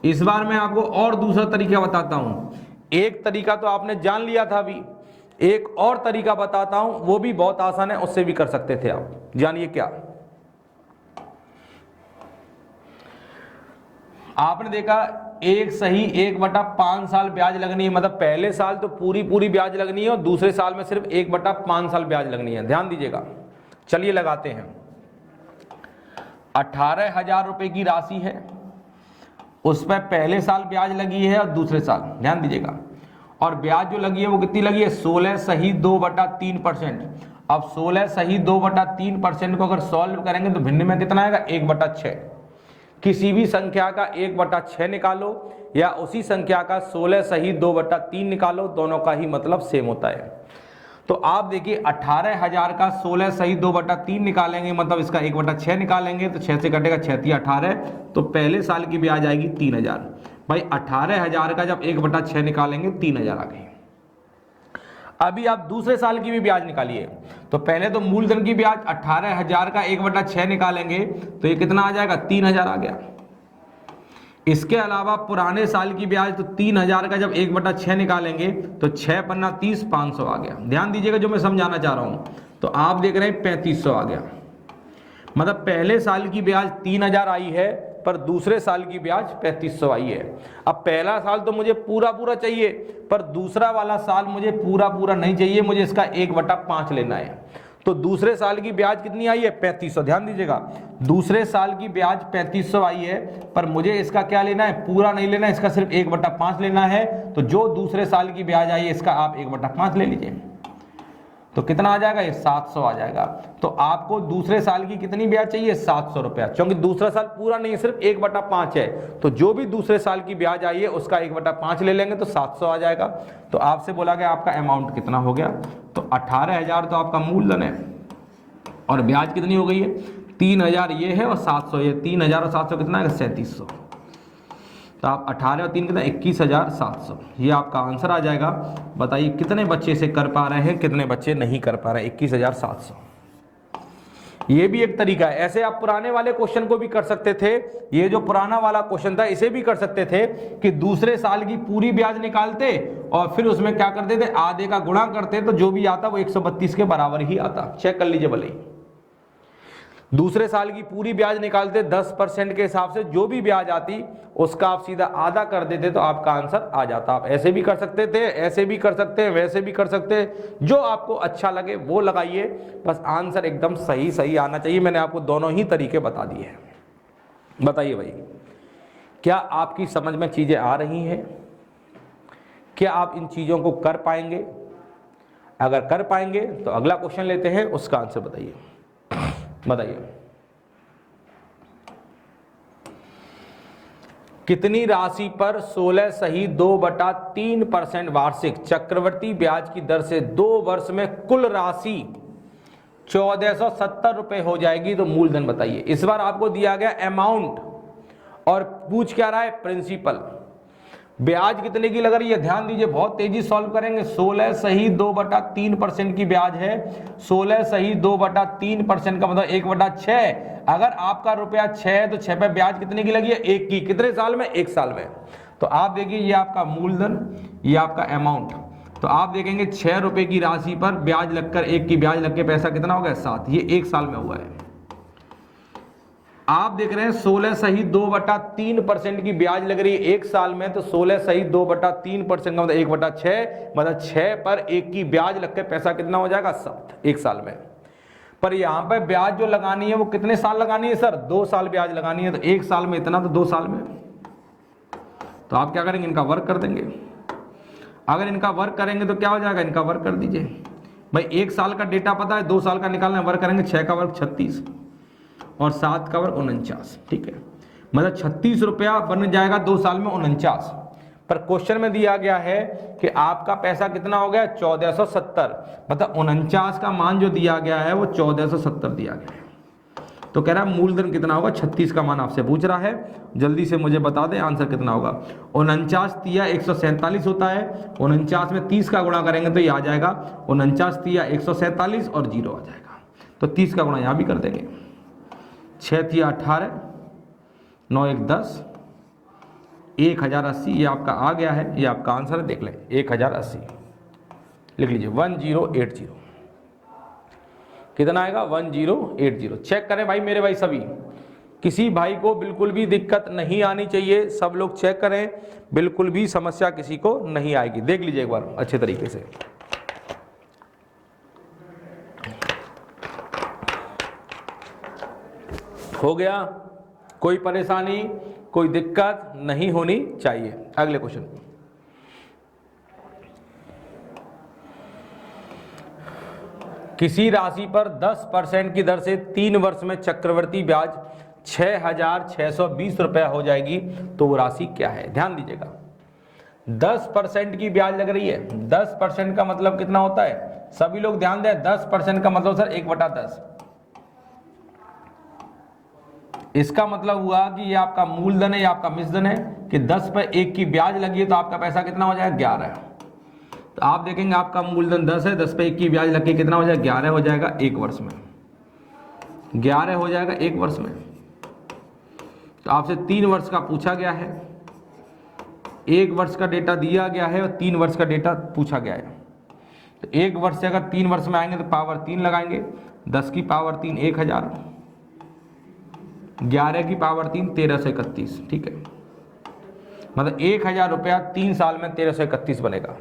इस बार मैं आपको और दूसरा तरीका बताता हूं। एक तरीका तो आपने जान लिया था अभी, एक और तरीका बताता हूं, वो भी बहुत आसान है, उससे भी कर सकते थे आप। जानिए क्या। आपने देखा एक सही 1/5 साल ब्याज लगनी है, मतलब पहले साल तो पूरी ब्याज लगनी है, और दूसरे साल में सिर्फ 1/5 साल ब्याज लगनी है। ध्यान दीजिएगा। चलिए लगाते हैं। 18,000 रुपए की राशि है, उस पर पहले साल ब्याज लगी है और दूसरे साल, ध्यान दीजिएगा। और ब्याज जो लगी है वो कितनी लगी है, 16 सही 2/3%। अब 16 सही 2/3% को अगर सॉल्व करेंगे तो भिन्न में कितना आएगा, 1/6। किसी भी संख्या का 1/6 निकालो, या उसी संख्या का 16 सही 2/3 निकालो, दोनों का ही मतलब सेम होता है। तो आप देखिए 18,000 का 16 सही 2/3 निकालेंगे, मतलब इसका 1/6 निकालेंगे, तो 6 से कटेगा 6 × 18, तो पहले साल की ब्याज आएगी 3,000। भाई 18,000 का जब 1/6 निकालेंगे 3,000 आ गई। अभी आप दूसरे साल की भी ब्याज निकालिए। तो पहले तो मूलधन की ब्याज 18,000 का 1/6 निकालेंगे, तो ये कितना आ जाएगा, 3,000 आ गया। इसके अलावा पुराने साल की ब्याज, तो 3,000 का जब 1/6 निकालेंगे तो 6 पन्ना 30, 500 आ गया। ध्यान दीजिएगा जो मैं समझाना चाह रहा हूं। तो आप देख रहे हैं 3500 आ गया। मतलब पहले साल की ब्याज 3,000 आई है, पर दूसरे साल की ब्याज 3500 आई है। अब पहला साल तो मुझे पूरा चाहिए, पर दूसरा वाला साल मुझे पूरा नहीं चाहिए, मुझे इसका 1/5 लेना है। तो दूसरे साल की ब्याज कितनी आई है? 3500। ध्यान दीजिएगा, दूसरे साल की ब्याज 3500 आई है, पर मुझे इसका क्या लेना है? पूरा नहीं लेना है, इसका सिर्फ 1/5 लेना है। तो जो दूसरे साल की ब्याज आई है इसका आप 1/5 ले लीजिए, तो कितना आ जाएगा? ये 700 आ जाएगा। तो आपको दूसरे साल की कितनी ब्याज चाहिए? 700 रुपया, क्योंकि दूसरा साल पूरा नहीं है, सिर्फ 1/5 है। तो जो भी दूसरे साल की ब्याज आई है उसका 1/5 ले लेंगे तो 700 आ जाएगा। तो आपसे बोला गया आपका अमाउंट कितना हो गया? तो 18,000 तो आपका मूलधन है, और ब्याज कितनी हो गई है? 3,000 ये है और 700 ये। 3,000 और 700 कितना है? 3700। तो आप 18 और 3 कितना? 21,700। ये आपका आंसर आ जाएगा। बताइए कितने बच्चे इसे कर पा रहे हैं, कितने बच्चे नहीं कर पा रहे हैं? 21,700। ये भी एक तरीका है। ऐसे आप पुराने वाले क्वेश्चन को भी कर सकते थे। ये जो पुराना वाला क्वेश्चन था इसे भी कर सकते थे कि दूसरे साल की पूरी ब्याज निकालते और फिर उसमें क्या करते थे? आधे का गुणा करते, तो जो भी आता वो 132 के बराबर ही आता। चेक कर लीजिए भले ही। दूसरे साल की पूरी ब्याज निकालते 10% के हिसाब से, जो भी ब्याज आती उसका आप सीधा आधा कर देते तो आपका आंसर आ जाता। आप ऐसे भी कर सकते थे, ऐसे भी कर सकते हैं, वैसे भी कर सकते हैं, जो आपको अच्छा लगे वो लगाइए, बस आंसर एकदम सही सही आना चाहिए। मैंने आपको दोनों ही तरीके बता दिए हैं। बताइए भाई, क्या आपकी समझ में चीज़ें आ रही हैं? क्या आप इन चीज़ों को कर पाएंगे? अगर कर पाएंगे तो अगला क्वेश्चन लेते हैं, उसका आंसर बताइए। कितनी राशि पर 16 सही 2/3% वार्षिक चक्रवर्ती ब्याज की दर से 2 वर्ष में कुल राशि 1470 रुपए हो जाएगी? तो मूलधन बताइए। इस बार आपको दिया गया अमाउंट और पूछ क्या रहा है? प्रिंसिपल। ब्याज कितने की लग रही है? ध्यान दीजिए, बहुत तेजी सॉल्व करेंगे। 16 सही 2/3% की ब्याज है। 16 सही 2/3% का मतलब 1/6। अगर आपका रुपया 6 है तो 6 पे ब्याज कितने की लगी है? 1 की। कितने साल में? 1 साल में। तो आप देखिए, ये आपका मूलधन, ये आपका अमाउंट। तो आप देखेंगे 6 रुपए की राशि पर ब्याज लगकर 1 की ब्याज लग के पैसा कितना हो गया? 7। ये 1 साल में हुआ है। आप देख रहे हैं 16 सही 2/3% की ब्याज लग रही है 1 साल में। तो 16 सही 2/3% का मतलब 1/6, मतलब 6 पर 1 की ब्याज लग के पैसा कितना हो जाएगा? 7, 1 साल में। पर यहाँ पे ब्याज जो लगानी है वो कितने साल लगानी है सर? 2 साल ब्याज लगानी है। तो 1 साल में इतना, तो 2 साल में। तो आप क्या करेंगे? इनका वर्क कर देंगे। अगर इनका वर्क करेंगे तो क्या हो जाएगा? इनका वर्क कर दीजिए भाई। 1 साल का डेटा पता है, 2 साल का निकालना है, वर्क करेंगे। 6 का वर्क 36 और 7 का वर्क 49। ठीक है, मतलब 36 रुपया बन जाएगा 2 साल में 49। पर क्वेश्चन में दिया गया है कि आपका पैसा कितना हो गया? 1470। मतलब 49 का मान जो दिया गया है वो 1470 दिया गया है। तो कह रहा है मूलधन कितना होगा? 36 का मान आपसे पूछ रहा है। जल्दी से मुझे बता दें आंसर कितना होगा। 49 तिया 147 होता है। 49 में 30 का गुणा करेंगे तो ये आ जाएगा 49 तिया 147 और 0 आ जाएगा। तो 30 का गुणा यहाँ भी कर देंगे। 6 तिया 18, 9 1 10, 1080। ये आपका आ गया है, ये आपका आंसर है। देख लें, 1080 लिख लीजिए। 1080 कितना आएगा? 1080। चेक करें भाई मेरे भाई सभी, किसी भाई को बिल्कुल भी दिक्कत नहीं आनी चाहिए। सब लोग चेक करें, बिल्कुल भी समस्या किसी को नहीं आएगी। देख लीजिए एक बार अच्छे तरीके से। हो गया? कोई परेशानी, कोई दिक्कत नहीं होनी चाहिए। अगले क्वेश्चन। किसी राशि पर 10% की दर से 3 वर्ष में चक्रवर्ती ब्याज 6,620 रुपया हो जाएगी, तो वो राशि क्या है? ध्यान दीजिएगा, 10% की ब्याज लग रही है। 10% का मतलब कितना होता है? सभी लोग ध्यान दें, 10% का मतलब सर 1/10। इसका मतलब हुआ कि ये आपका मूलधन है, ये आपका मिश्रधन है कि 10 पर 1 की ब्याज लगी है, तो आपका पैसा कितना हो जाएगा? 11। तो आप देखेंगे आपका मूलधन 10 है, 10 पे 1 की ब्याज लग के कितना हो जाएगा? 11 हो जाएगा 1 वर्ष में। 11 हो जाएगा 1 वर्ष में। तो आपसे 3 वर्ष का पूछा गया है, 1 वर्ष का डेटा दिया गया है और 3 वर्ष का डेटा पूछा गया है। तो 1 वर्ष से अगर 3 वर्ष में आएंगे तो पावर 3 लगाएंगे। 10 की पावर 3 1000, 11 की पावर 3 1331। ठीक है, मतलब 1000 रुपया 3 साल में 1331 बनेगा।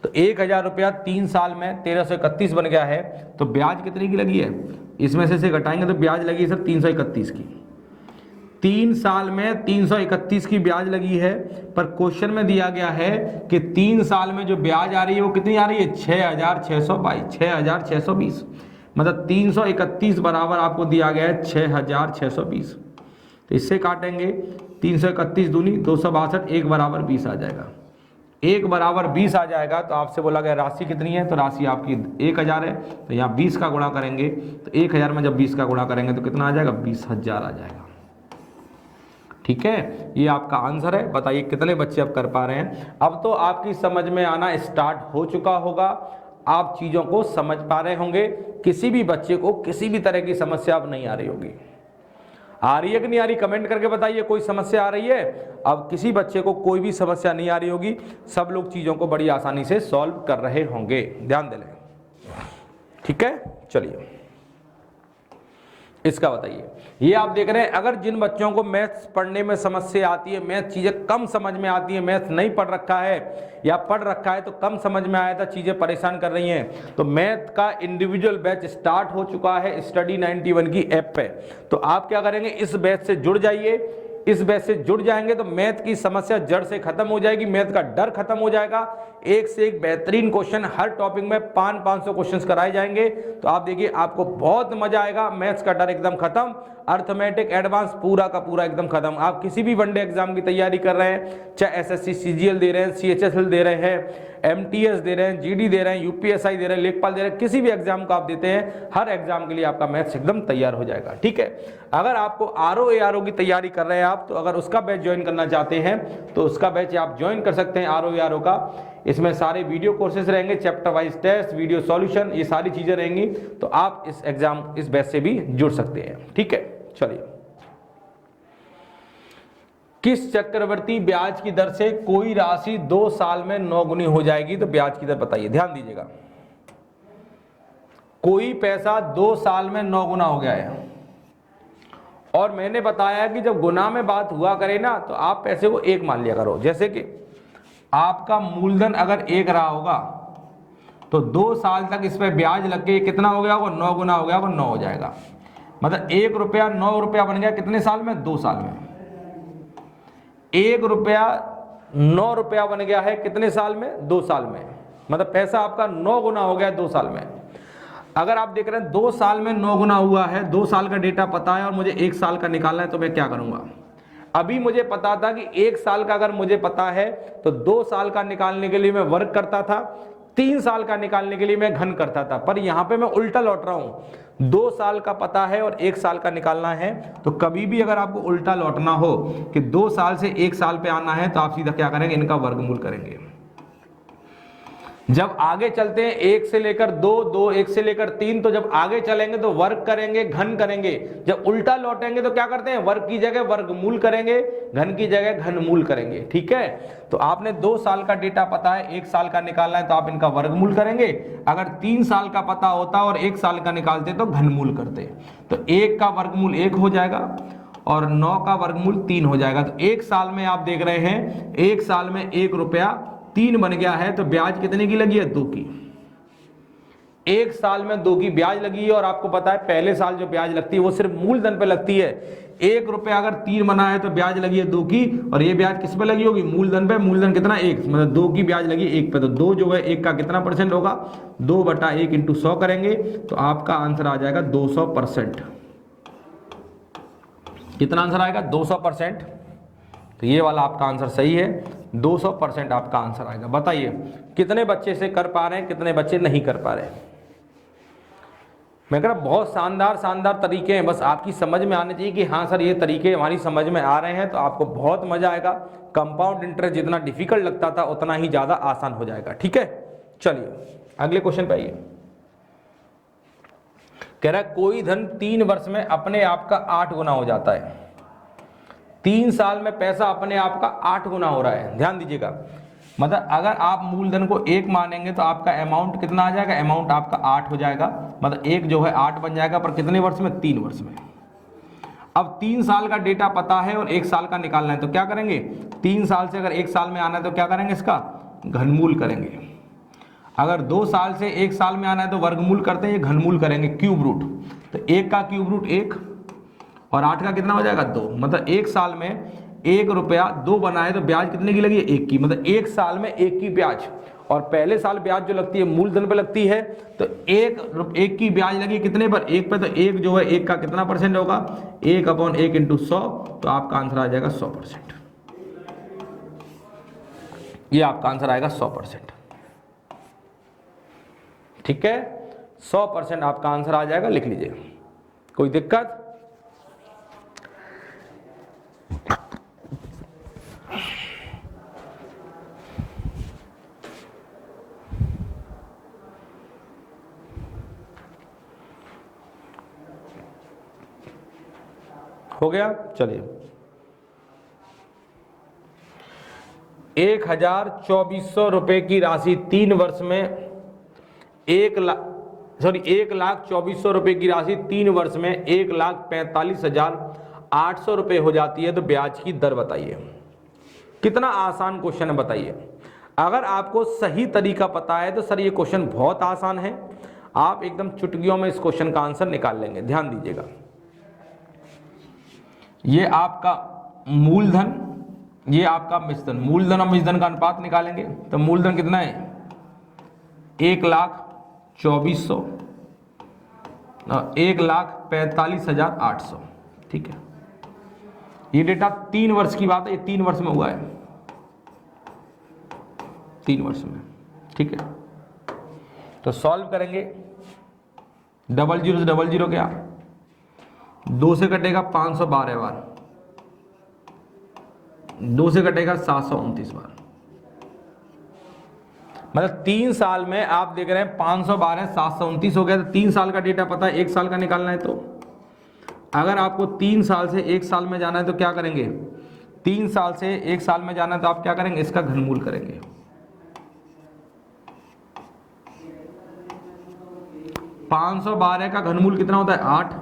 तो 1000 रुपया 3 साल में 1331 बन गया है। तो ब्याज कितने की लगी है, इसमें से घटाएंगे तो ब्याज लगी सर 331 की। 3 साल में 331 की ब्याज लगी है, पर क्वेश्चन में दिया गया है कि 3 साल में जो ब्याज आ रही है वो कितनी आ रही है, 6620, मतलब 331 बराबर आपको दिया गया है 6620। तो इससे काटेंगे 331 दूनी 262, 1 बराबर 20 आ जाएगा। 1 बराबर 20 आ जाएगा। तो आपसे बोला गया राशि कितनी है, तो राशि आपकी 1000 है। तो यहाँ 20 का गुणा करेंगे, तो 1000 में जब 20 का गुणा करेंगे तो कितना आ जाएगा, 20,000 आ जाएगा। ठीक है, ये आपका आंसर है। बताइए कितने बच्चे अब कर पा रहे हैं। अब तो आपकी समझ में आना स्टार्ट हो चुका होगा, आप चीज़ों को समझ पा रहे होंगे। किसी भी बच्चे को किसी भी तरह की समस्या अब नहीं आ रही होगी। आ रही है कि नहीं आ रही, कमेंट करके बताइए कोई समस्या आ रही है। अब किसी बच्चे को कोई भी समस्या नहीं आ रही होगी, सब लोग चीज़ों को बड़ी आसानी से सॉल्व कर रहे होंगे, ध्यान दे लें। ठीक है, चलिए इसका बताइए। ये आप देख रहे हैं, अगर जिन बच्चों को मैथ्स पढ़ने में समस्या आती है, मैथ चीज़ें कम समझ में आती है, मैथ्स नहीं पढ़ रखा है या पढ़ रखा है तो कम समझ में आया था, चीज़ें परेशान कर रही हैं, तो मैथ का इंडिविजुअल बैच स्टार्ट हो चुका है स्टडी 91 की ऐप पे। तो आप क्या करेंगे, इस बैच से जुड़ जाइए। इस बैच से जुड़ जाएंगे तो मैथ की समस्या जड़ से खत्म हो जाएगी, मैथ का डर खत्म हो जाएगा। एक से एक बेहतरीन क्वेश्चन हर टॉपिक में 500 क्वेश्चंस कराए जाएंगे। तो आप देखिए आपको बहुत मजा आएगा, मैथ्स का डर एकदम खत्म, अर्थमेटिक एडवांस पूरा का पूरा एकदम खत्म। आप किसी भी वनडे एग्जाम की तैयारी कर रहे हैं, चाहे एसएससी सीजीएल दे रहे हैं, सीएचएसएल दे रहे हैं, एमटीएस दे रहे हैं, जीडी दे रहे हैं, यूपीएसआई दे रहे हैं, लेखपाल दे रहे हैं, किसी भी एग्जाम को आप देते हैं, हर एग्जाम के लिए आपका मैथ्स एकदम तैयार हो जाएगा। ठीक है, अगर आपको आरओ एआरओ की तैयारी कर रहे हैं आप, तो अगर उसका बैच ज्वाइन करना चाहते हैं तो उसका बैच आप ज्वाइन कर सकते हैं आरओ एआरओ का। इसमें सारे वीडियो कोर्सेज रहेंगे, chapter wise test, video solution, ये सारी चीजें रहेंगी। तो आप इस बैच से भी जुड़ सकते हैं। ठीक है, चलिए। किस चक्रवर्ती ब्याज की दर से कोई राशि 2 साल में 9 गुनी हो जाएगी, तो ब्याज की दर बताइए, ध्यान दीजिएगा। कोई पैसा 2 साल में 9 गुना हो गया है, और मैंने बताया कि जब गुना में बात हुआ करे ना, तो आप पैसे को 1 मान लिया करो। जैसे कि आपका मूलधन अगर 1 रहा होगा, तो 2 साल तक इस पर ब्याज लग के कितना हो गया होगा, 9 गुना हो गया होगा, 9 हो जाएगा। मतलब 1 रुपया 9 रुपया बन गया कितने साल में, 2 साल में। 1 रुपया 9 रुपया बन गया है कितने साल में, 2 साल में। मतलब पैसा आपका 9 गुना हो गया 2 साल में। अगर आप देख रहे हैं 2 साल में 9 गुना हुआ है, 2 साल का डेटा पता है और मुझे 1 साल का निकालना है, तो मैं क्या करूंगा। अभी मुझे पता था कि 1 साल का अगर मुझे पता है तो 2 साल का निकालने के लिए मैं वर्क करता था, 3 साल का निकालने के लिए मैं घन करता था। पर यहां पे मैं उल्टा लौट रहा हूं, 2 साल का पता है और 1 साल का निकालना है। तो कभी भी अगर आपको उल्टा लौटना हो कि 2 साल से 1 साल पे आना है, तो आप सीधा क्या करेंगे, इनका वर्गमूल करेंगे। जब आगे चलते हैं 1 से लेकर 2, 2 1 से लेकर 3, तो जब आगे चलेंगे तो वर्ग करेंगे, घन करेंगे। जब उल्टा लौटेंगे तो क्या करते हैं, वर्ग की जगह वर्गमूल करेंगे, घन की जगह घनमूल करेंगे। ठीक है, तो आपने 2 साल का डेटा पता है, 1 साल का निकालना है, तो आप इनका वर्गमूल करेंगे। अगर 3 साल का पता होता और 1 साल का निकालते तो घनमूल करते। तो 1 का वर्गमूल 1 हो जाएगा और 9 का वर्गमूल 3 हो जाएगा। तो 1 साल में आप देख रहे हैं, 1 साल में 1 रुपया 3 बन गया है। तो ब्याज कितने की लगी है, 2 की। 1 साल में 2 की ब्याज लगी है, और आपको पता है पहले साल जो ब्याज लगती है वो सिर्फ मूलधन पे लगती है। 1 रुपया अगर 3 बना है तो ब्याज लगी है 2 की, और ये ब्याज किस पे लगी होगी, मूलधन पे। मूलधन कितना, 1, मतलब 2 की ब्याज लगी 1 पे। तो 2 जो है 1 का कितना परसेंट होगा, 2/1 इंटू 100 करेंगे तो आपका आंसर आ जाएगा 200%। कितना आंसर आएगा, 200%। तो ये वाला आपका आंसर सही है, 200% आपका आंसर आएगा। बताइए कितने बच्चे से कर पा रहे हैं, कितने बच्चे नहीं कर पा रहे हैं। मैं कह रहा बहुत शानदार तरीके हैं, बस आपकी समझ में आने चाहिए कि हाँ सर ये तरीके हमारी समझ में आ रहे हैं, तो आपको बहुत मजा आएगा। कंपाउंड इंटरेस्ट जितना डिफिकल्ट लगता था उतना ही ज़्यादा आसान हो जाएगा। ठीक है, चलिए अगले क्वेश्चन पे आइए। कह रहा है कोई धन 3 वर्ष में अपने आप का 8 गुना हो जाता है। 3 साल में पैसा अपने आप का 8 गुना हो रहा है, ध्यान दीजिएगा। मतलब अगर आप मूलधन को 1 मानेंगे तो आपका अमाउंट कितना आ जाएगा, अमाउंट आपका 8 हो जाएगा। मतलब 1 जो है 8 बन जाएगा, पर कितने वर्ष में, 3 वर्ष में। अब 3 साल का डेटा पता है और 1 साल का निकालना है, तो क्या करेंगे, 3 साल से अगर 1 साल में आना है तो क्या करेंगे, इसका घनमूल करेंगे। अगर 2 साल से 1 साल में आना है तो वर्गमूल करते हैं, ये घनमूल करेंगे, क्यूब रूट। तो 1 का क्यूब रूट 1 और 8 का कितना हो जाएगा 2। मतलब 1 साल में 1 रुपया 2 बना है तो ब्याज कितने की लगी है 1 की। मतलब 1 साल में 1 की ब्याज। और पहले साल ब्याज जो लगती है मूलधन पे लगती है, तो 1 की ब्याज लगी कितने पर 1 पे। तो 1 जो है 1 का कितना परसेंट होगा 1/1 इंटू 100। तो आपका आंसर आ जाएगा 100%। ये आपका आंसर आएगा 100%। ठीक है, 100% आपका आंसर आ जाएगा, लिख लीजिए। कोई दिक्कत? हो गया? चलिए, 1,2400 रुपए की राशि 3 वर्ष में 1,2400 रुपए की राशि 3 वर्ष में 1,45,800 रुपए हो जाती है, तो ब्याज की दर बताइए। कितना आसान क्वेश्चन है बताइए। अगर आपको सही तरीका पता है तो सर ये क्वेश्चन बहुत आसान है, आप एकदम चुटकियों में इस क्वेश्चन का आंसर निकाल लेंगे। ध्यान दीजिएगा, ये आपका मूलधन, ये आपका मिश्रधन। मूलधन और मिश्रधन का अनुपात निकालेंगे तो मूलधन कितना है 1,24,000 और 1,45,800। ठीक है, ये डेटा 3 वर्ष की बात है, ये 3 वर्ष में हुआ है, 3 वर्ष में। ठीक है, तो सॉल्व करेंगे। 00 से 00 क्या 2 से कटेगा 512 बार, 2 से कटेगा 729 बार। मतलब 3 साल में आप देख रहे हैं 512 729 हो गया। तो 3 साल का डेटा पता है, 1 साल का निकालना है। तो अगर आपको 3 साल से 1 साल में जाना है तो क्या करेंगे, 3 साल से 1 साल में जाना है तो आप क्या करेंगे, इसका घनमूल करेंगे। पाँच 512 का घनमूल कितना होता है 8,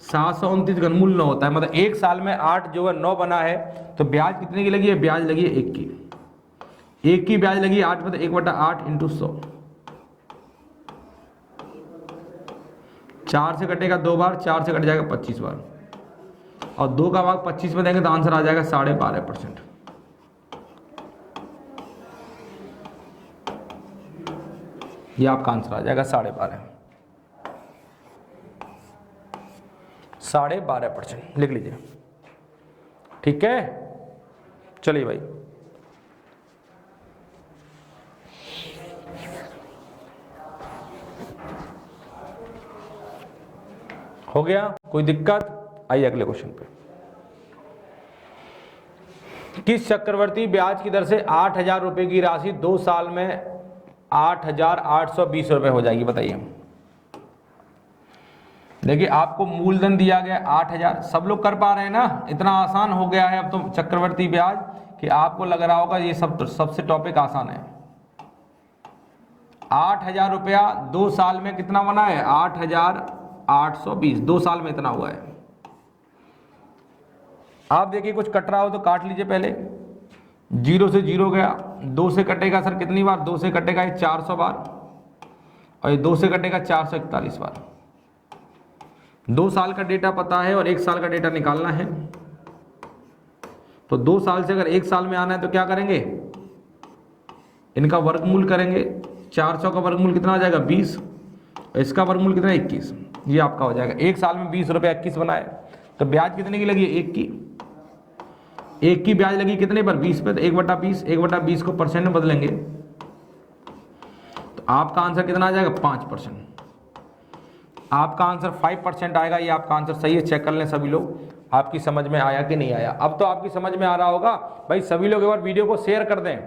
729 घनमूल 9 होता है। मतलब 1 साल में 8 जो है 9 बना है, तो ब्याज कितने की लगी है, ब्याज लगी है 1 की। 1 की ब्याज लगी 8 में, तो 1/8 इंटू 100। 4 से कटेगा 2 बार, 4 से कट जाएगा 25 बार, और 2 का भाग 25 में देंगे तो आंसर आ जाएगा 12.5%। ये आपका आंसर आ जाएगा 12.5%। लिख लीजिए। ठीक है, चलिए भाई, हो गया? कोई दिक्कत? आइए अगले क्वेश्चन पे। किस चक्रवर्ती ब्याज की दर से 8,000 रुपए की राशि 2 साल में 8,820 रुपए हो जाएगी, बताइए। देखिए, आपको मूलधन दिया गया 8,000, सब लोग कर पा रहे हैं ना, इतना आसान हो गया है अब तो चक्रवर्ती ब्याज कि आपको लग रहा होगा ये सबसे टॉपिक आसान है। 8,000 रुपया 2 साल में कितना बना है 8,820, 2 साल में इतना हुआ है। आप देखिए कुछ कट रहा हो तो काट लीजिए पहले। 0 से 0 गया, 2 से कटेगा सर कितनी बार, 2 से कटेगा ये 400 बार, और ये 2 से कटेगा 441 बार। 2 साल का डेटा पता है और 1 साल का डेटा निकालना है। तो 2 साल से अगर 1 साल में आना है तो क्या करेंगे, इनका वर्गमूल करेंगे। 400 का वर्गमूल कितना आ जाएगा 20, और इसका वर्गमूल कितना 21। ये आपका हो जाएगा 1 साल में 20 रुपये 21 बनाए, तो ब्याज कितने की लगी है 1 की। 1 की ब्याज लगी कितने पर 20 पे, तो 1/20, 1/20 को परसेंट में बदलेंगे तो आपका आंसर कितना आ जाएगा 5%। आपका आंसर 5% आएगा। ये आपका आंसर सही है, चेक कर लें सभी लोग, आपकी समझ में आया कि नहीं आया। अब तो आपकी समझ में आ रहा होगा भाई। सभी लोग एक बार वीडियो को शेयर कर दें,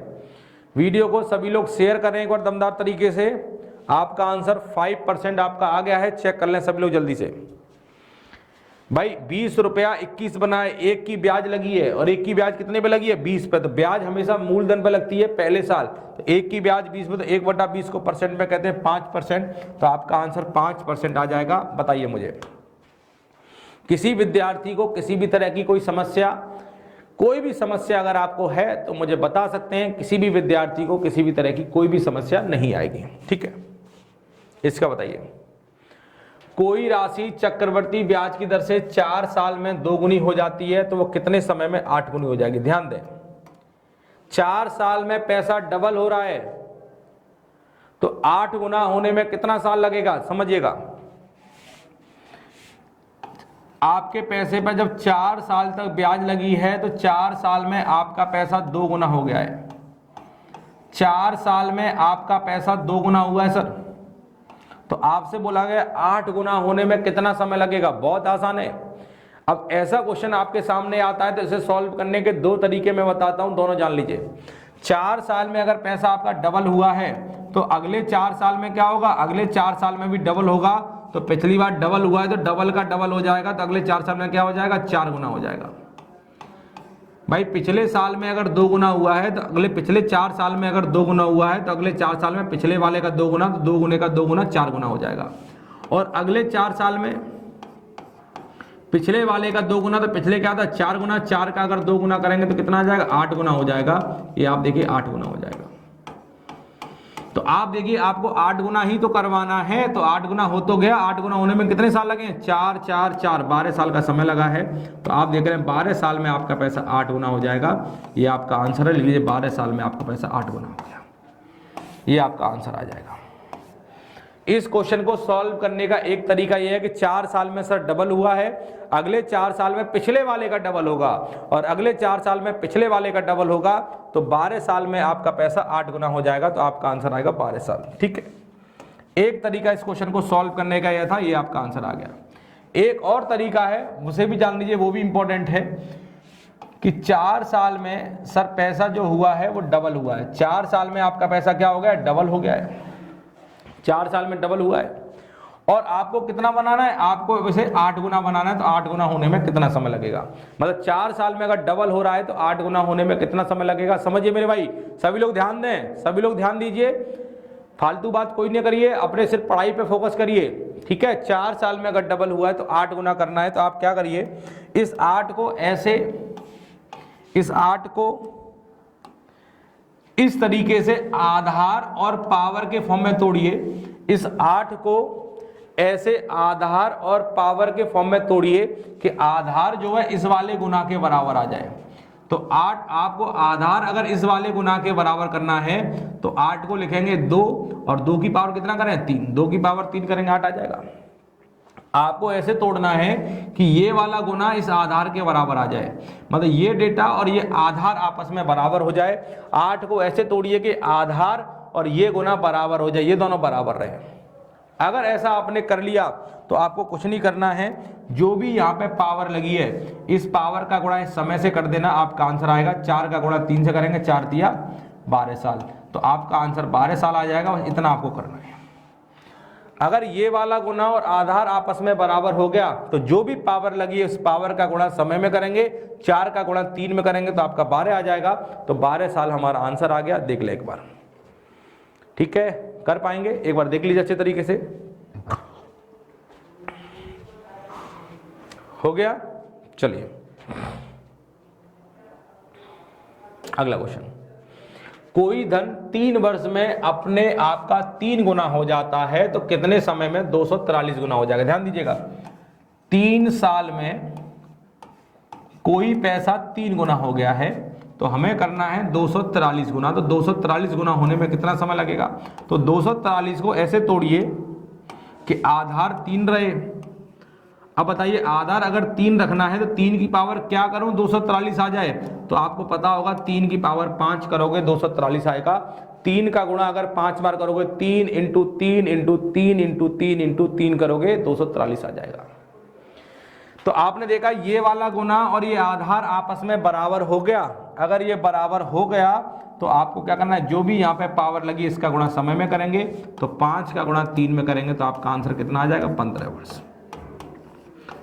वीडियो को सभी लोग शेयर करें एक बार दमदार तरीके से। आपका आंसर 5% आपका आ गया है, चेक कर लें सभी लोग जल्दी से। भाई 20 रुपया 21 बनाए, 1 की ब्याज लगी है, और 1 की ब्याज कितने पे लगी है 20 पे। तो ब्याज हमेशा मूलधन पे लगती है पहले साल, तो 1 की ब्याज 20 पे, तो 1/20 को परसेंट में कहते हैं 5%। तो आपका आंसर 5% आ जाएगा। बताइए मुझे, किसी विद्यार्थी को किसी भी तरह की कोई समस्या, कोई भी समस्या अगर आपको है तो मुझे बता सकते हैं, किसी भी विद्यार्थी को किसी भी तरह की कोई भी समस्या नहीं आएगी। ठीक है, इसका बताइए, कोई राशि चक्रवर्ती ब्याज की दर से 4 साल में 2 गुनी हो जाती है तो वो कितने समय में 8 गुनी हो जाएगी? ध्यान दें, 4 साल में पैसा डबल हो रहा है तो 8 गुना होने में कितना साल लगेगा? समझिएगा, आपके पैसे पर जब 4 साल तक ब्याज लगी है तो 4 साल में आपका पैसा 2 गुना हो गया है। 4 साल में आपका पैसा 2 गुना हुआ है सर, तो आपसे बोला गया 8 गुना होने में कितना समय लगेगा? बहुत आसान है। अब ऐसा क्वेश्चन आपके सामने आता है तो इसे सॉल्व करने के 2 तरीके मैं बताता हूं, दोनों जान लीजिए। 4 साल में अगर पैसा आपका डबल हुआ है तो अगले 4 साल में क्या होगा? अगले 4 साल में भी डबल होगा। तो पिछली बार डबल हुआ है तो डबल का डबल हो जाएगा, तो अगले 4 साल में क्या हो जाएगा? 4 गुना हो जाएगा। भाई पिछले साल में अगर 2 गुना हुआ है तो अगले पिछले 4 साल में अगर 2 गुना हुआ है तो अगले 4 साल में पिछले वाले का 2 गुना, तो 2 गुने का 2 गुना 4 गुना हो जाएगा। और अगले 4 साल में पिछले वाले का 2 गुना, तो पिछले क्या था? 4 गुना, 4 का अगर 2 गुना करेंगे तो कितना आ जाएगा? 8 गुना हो जाएगा। ये आप देखिए 8 गुना हो जाएगा। तो आप देखिए आपको 8 गुना ही तो करवाना है, तो 8 गुना हो तो गया। 8 गुना होने में कितने साल लगे? 4 4 4 12 साल का समय लगा है। तो आप देख रहे हैं 12 साल में आपका पैसा 8 गुना हो जाएगा। ये आपका आंसर है। लीजिए 12 साल में आपका पैसा 8 गुना हो गया, ये आपका आंसर आ जाएगा। इस क्वेश्चन को सॉल्व करने का एक तरीका यह है कि 4 साल में सर डबल हुआ है, अगले 4 साल में पिछले वाले का डबल होगा और अगले 4 साल में पिछले वाले का डबल होगा, तो 12 साल में आपका पैसा 8 गुना हो जाएगा। तो आपका आंसर आएगा 12 साल। ठीक है, एक तरीका इस क्वेश्चन को सॉल्व करने का यह था, ये आपका आंसर आ गया। एक और तरीका है, उसे भी जान लीजिए, वो भी इंपॉर्टेंट है कि 4 साल में सर पैसा जो हुआ है वो डबल हुआ है। 4 साल में आपका पैसा क्या हो गया? डबल हो गया है। 4 साल में डबल हुआ है और आपको कितना बनाना है? आपको वैसे 8 गुना बनाना है। तो 8 गुना होने में कितना समय लगेगा? मतलब 4 साल में अगर डबल हो रहा है तो 8 गुना होने में कितना समय लगेगा? समझिए मेरे भाई, सभी लोग ध्यान दें, सभी लोग ध्यान दीजिए, फालतू बात कोई नहीं करिए, अपने सिर्फ पढ़ाई पे फोकस करिए। ठीक है, 4 साल में अगर डबल हुआ है तो 8 गुना करना है। तो आप क्या करिए, इस 8 को ऐसे, इस 8 को इस तरीके से आधार और पावर के फॉर्म में तोड़िए। इस 8 को ऐसे आधार और पावर के फॉर्म में तोड़िए कि आधार जो है इस वाले गुना के बराबर आ जाए। तो 8 आपको आधार अगर इस वाले गुना के बराबर करना है तो 8 को लिखेंगे 2 और 2 की पावर कितना करें? 3। 2 की पावर 3 करेंगे 8 आ जाएगा। आपको ऐसे तोड़ना है कि ये वाला गुना इस आधार के बराबर आ जाए, मतलब ये डेटा और ये आधार आपस में बराबर हो जाए। 8 को ऐसे तोड़िए कि आधार और ये गुना बराबर हो जाए, ये दोनों बराबर रहे। अगर ऐसा आपने कर लिया तो आपको कुछ नहीं करना है, जो भी यहाँ पे पावर लगी है इस पावर का गुणा इस समय से कर देना, आपका आंसर आएगा। 4 का गुणा 3 से करेंगे, 4 दिया 12 साल, तो आपका आंसर 12 साल आ जाएगा। बस इतना आपको करना है। अगर ये वाला गुना और आधार आपस में बराबर हो गया तो जो भी पावर लगी है उस पावर का गुणा समय में करेंगे, 4 का गुणा 3 में करेंगे तो आपका 12 आ जाएगा। तो 12 साल हमारा आंसर आ गया। देख ले एक बार, ठीक है, कर पाएंगे? एक बार देख लीजिए अच्छे तरीके से। हो गया? चलिए अगला क्वेश्चन। कोई धन 3 वर्ष में अपने आप का 3 गुना हो जाता है तो कितने समय में 243 गुना हो जाएगा? ध्यान दीजिएगा, 3 साल में कोई पैसा 3 गुना हो गया है तो हमें करना है 243 गुना। तो 243 गुना होने में कितना समय लगेगा? तो 243 को ऐसे तोड़िए कि आधार 3 रहे। अब बताइए, आधार अगर 3 रखना है तो 3 की पावर क्या करूं 243 आ जाए? तो आपको पता होगा 3 की पावर 5 करोगे 243 आएगा। 3 का गुणा अगर 5 बार करोगे, 3 इंटू 3 इंटू 3 इंटू 3 इंटू 3 करोगे 243 आ जाएगा। तो आपने देखा ये वाला गुना और ये आधार आपस में बराबर हो गया। अगर ये बराबर हो गया तो आपको क्या करना है, जो भी यहाँ पे पावर लगी इसका गुणा समय में करेंगे, तो 5 का गुणा 3 में करेंगे तो आपका आंसर कितना आ जाएगा? 15 वर्ष।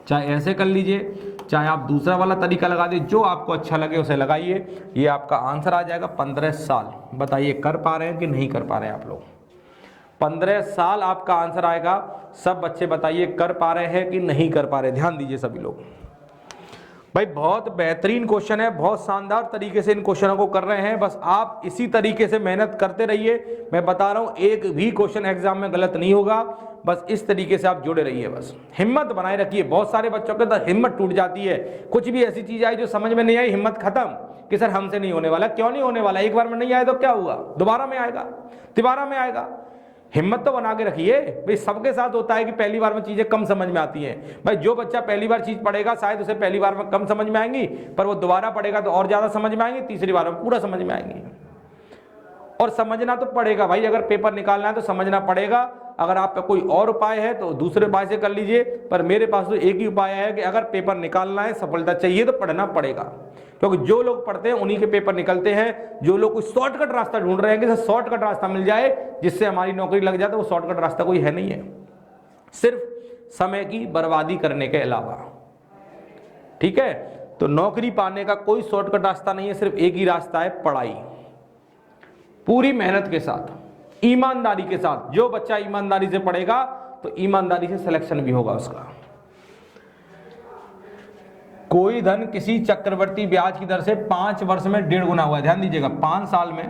चाहे ऐसे कर लीजिए, चाहे आप दूसरा वाला तरीका लगा दीजिए, जो आपको अच्छा लगे उसे लगाइए। ये आपका आंसर आ जाएगा 15 साल। बताइए कर पा रहे हैं कि नहीं कर पा रहे हैं आप लोग? 15 साल आपका आंसर आएगा। सब बच्चे बताइए कर पा रहे हैं कि नहीं कर पा रहे? ध्यान दीजिए सभी लोग। भाई बहुत बेहतरीन क्वेश्चन है, बहुत शानदार तरीके से इन क्वेश्चनों को कर रहे हैं। बस आप इसी तरीके से मेहनत करते रहिए। मैं बता रहा हूं एक भी क्वेश्चन एग्जाम में गलत नहीं होगा। बस इस तरीके से आप जुड़े रहिए, बस हिम्मत बनाए रखिए। बहुत सारे बच्चों के अंदर हिम्मत टूट जाती है, कुछ भी ऐसी चीज आई जो समझ में नहीं आई, हिम्मत खत्म कि सर हमसे नहीं होने वाला। क्यों नहीं होने वाला? एक बार में नहीं आया तो क्या हुआ, दोबारा में आएगा, तिबारा में आएगा। हिम्मत तो बना के रखिए भाई। सबके साथ होता है कि पहली बार में चीजें कम समझ में आती हैं। भाई जो बच्चा पहली बार चीज पढ़ेगा शायद उसे पहली बार में कम समझ में आएंगी, पर वो दोबारा पढ़ेगा तो और ज्यादा समझ में आएंगी, तीसरी बार में पूरा समझ में आएंगी। और समझना तो पड़ेगा भाई, अगर पेपर निकालना है तो समझना पड़ेगा। अगर आप पे कोई और उपाय है तो दूसरे उपाय से कर लीजिए, पर मेरे पास तो एक ही उपाय है कि अगर पेपर निकालना है, सफलता चाहिए तो पढ़ना पड़ेगा। क्योंकि जो लोग पढ़ते हैं उन्हीं के पेपर निकलते हैं। जो लोग कोई शॉर्टकट रास्ता ढूंढ रहे हैं कि शॉर्टकट रास्ता मिल जाए जिससे हमारी नौकरी लग जाए, तो वो शॉर्टकट रास्ता कोई है नहीं है, सिर्फ समय की बर्बादी करने के अलावा। ठीक है, तो नौकरी पाने का कोई शॉर्टकट रास्ता नहीं है, सिर्फ एक ही रास्ता है, पढ़ाई। पूरी मेहनत के साथ, ईमानदारी के साथ। जो बच्चा ईमानदारी से पढ़ेगा तो ईमानदारी से सिलेक्शन भी होगा उसका। कोई धन किसी चक्रवर्ती ब्याज की दर से 5 वर्ष में 1.5 गुना हुआ है। ध्यान दीजिएगा, 5 साल में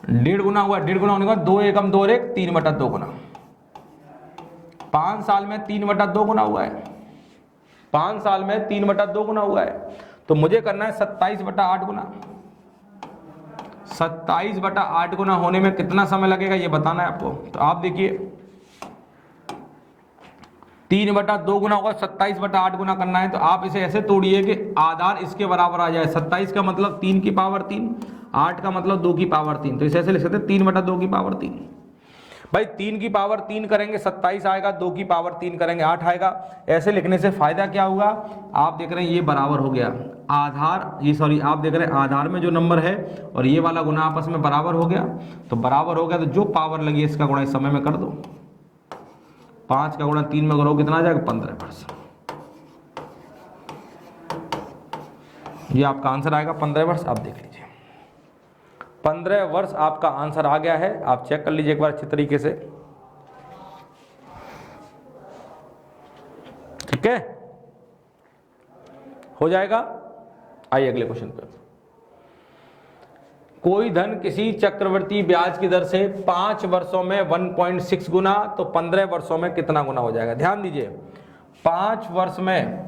1.5 गुना हुआ। 1.5 गुना होने का 2 एकम 2 और 1 3/2 गुना। 5 साल में 3/2 गुना हुआ है। 5 साल में 3/2 गुना हुआ है। तो मुझे करना है 27/8 गुना। 27/8 गुना होने में कितना समय लगेगा ये बताना है आपको। तो आप देखिए 3/2 गुना होगा, 27/8 गुना करना है। तो आप इसे ऐसे तोड़िए कि आधार इसके बराबर आ जाए। 27 का मतलब 3 की पावर 3, 8 का मतलब 2 की पावर 3। तो इसे ऐसे लिख सकते हैं 3/2 की पावर 3। भाई 3 की पावर 3 करेंगे 27 आएगा, 2 की पावर 3 करेंगे 8 आएगा। ऐसे लिखने से फायदा क्या हुआ, आप देख रहे हैं ये बराबर हो गया आधार, ये सॉरी आप देख रहे हैं आधार में जो नंबर है और ये वाला गुना आपस में बराबर हो गया। तो बराबर हो गया तो जो पावर लगी है इसका गुणा इस समय में कर दो। 5 का गुणा 3 में करो कितना आ जाएगा, 15 वर्ष। ये आपका आंसर आएगा 15 वर्ष। आप देख लीजिए 15 वर्ष आपका आंसर आ गया है। आप चेक कर लीजिए एक बार अच्छी तरीके से। ठीक है, हो जाएगा। आइए अगले क्वेश्चन पे। कोई धन किसी चक्रवर्ती ब्याज की दर से 5 वर्षों में 1.6 गुना, तो 15 वर्षों में कितना गुना हो जाएगा। ध्यान दीजिए 5 वर्ष में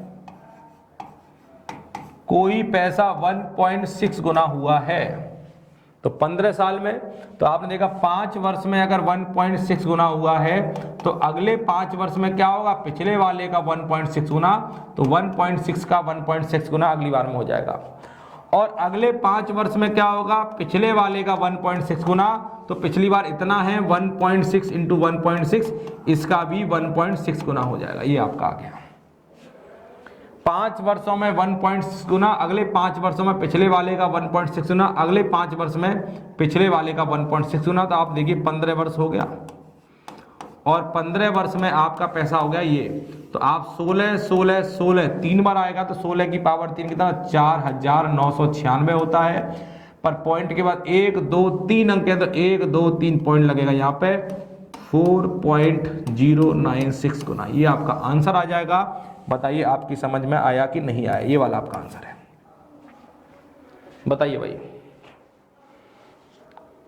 कोई पैसा 1.6 गुना हुआ है, तो 15 साल में, तो आपने देखा 5 वर्ष में अगर 1.6 गुना हुआ है तो अगले 5 वर्ष में क्या होगा, पिछले वाले का 1.6 गुना। तो 1.6 का 1.6 गुना अगली बार में हो जाएगा। और अगले 5 वर्ष में क्या होगा, पिछले वाले का 1.6 गुना। तो पिछली बार इतना है 1.6 इंटू 1.6, इसका भी 1.6 गुना हो जाएगा। ये आपका आ गया। 5 वर्षों में 1.6 गुना, अगले 5 वर्षों में पिछले वाले का 1.6 गुना, अगले 5 वर्ष में पिछले वाले का 1.6 गुना। तो आप देखिए 15 वर्ष हो गया। और 15 वर्ष में आपका पैसा हो गया ये। तो आप 16 16 16 3 बार आएगा तो 16 की पावर 3 कितना, 4996 होता है। पर पॉइंट के बाद 1 2 3 अंक है तो 1 2 3 पॉइंट लगेगा यहाँ पे 4.096 गुना। ये आपका आंसर आ जाएगा। बताइए आपकी समझ में आया कि नहीं आया। ये वाला आपका आंसर है। बताइए भाई,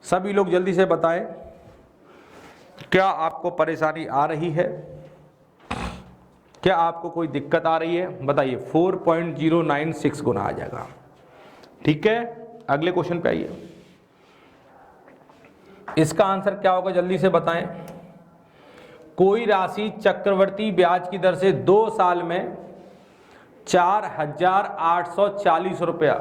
सभी लोग जल्दी से बताएं, क्या आपको परेशानी आ रही है, क्या आपको कोई दिक्कत आ रही है? बताइए 4.096 गुना आ जाएगा। ठीक है, अगले क्वेश्चन पे आइए। इसका आंसर क्या होगा जल्दी से बताएं। कोई राशि चक्रवर्ती ब्याज की दर से 2 साल में 4,840 रुपया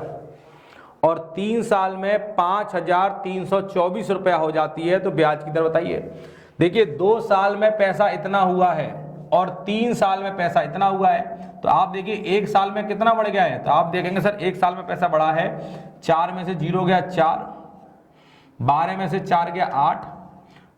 और 3 साल में 5,324 रुपया हो जाती है, तो ब्याज की दर बताइए। देखिए 2 साल में पैसा इतना हुआ है और 3 साल में पैसा इतना हुआ है। तो आप देखिए 1 साल में कितना बढ़ गया है, तो आप देखेंगे सर 1 साल में पैसा बढ़ा है। 4 में से 0 गया 4, 12 में से 4 गया 8,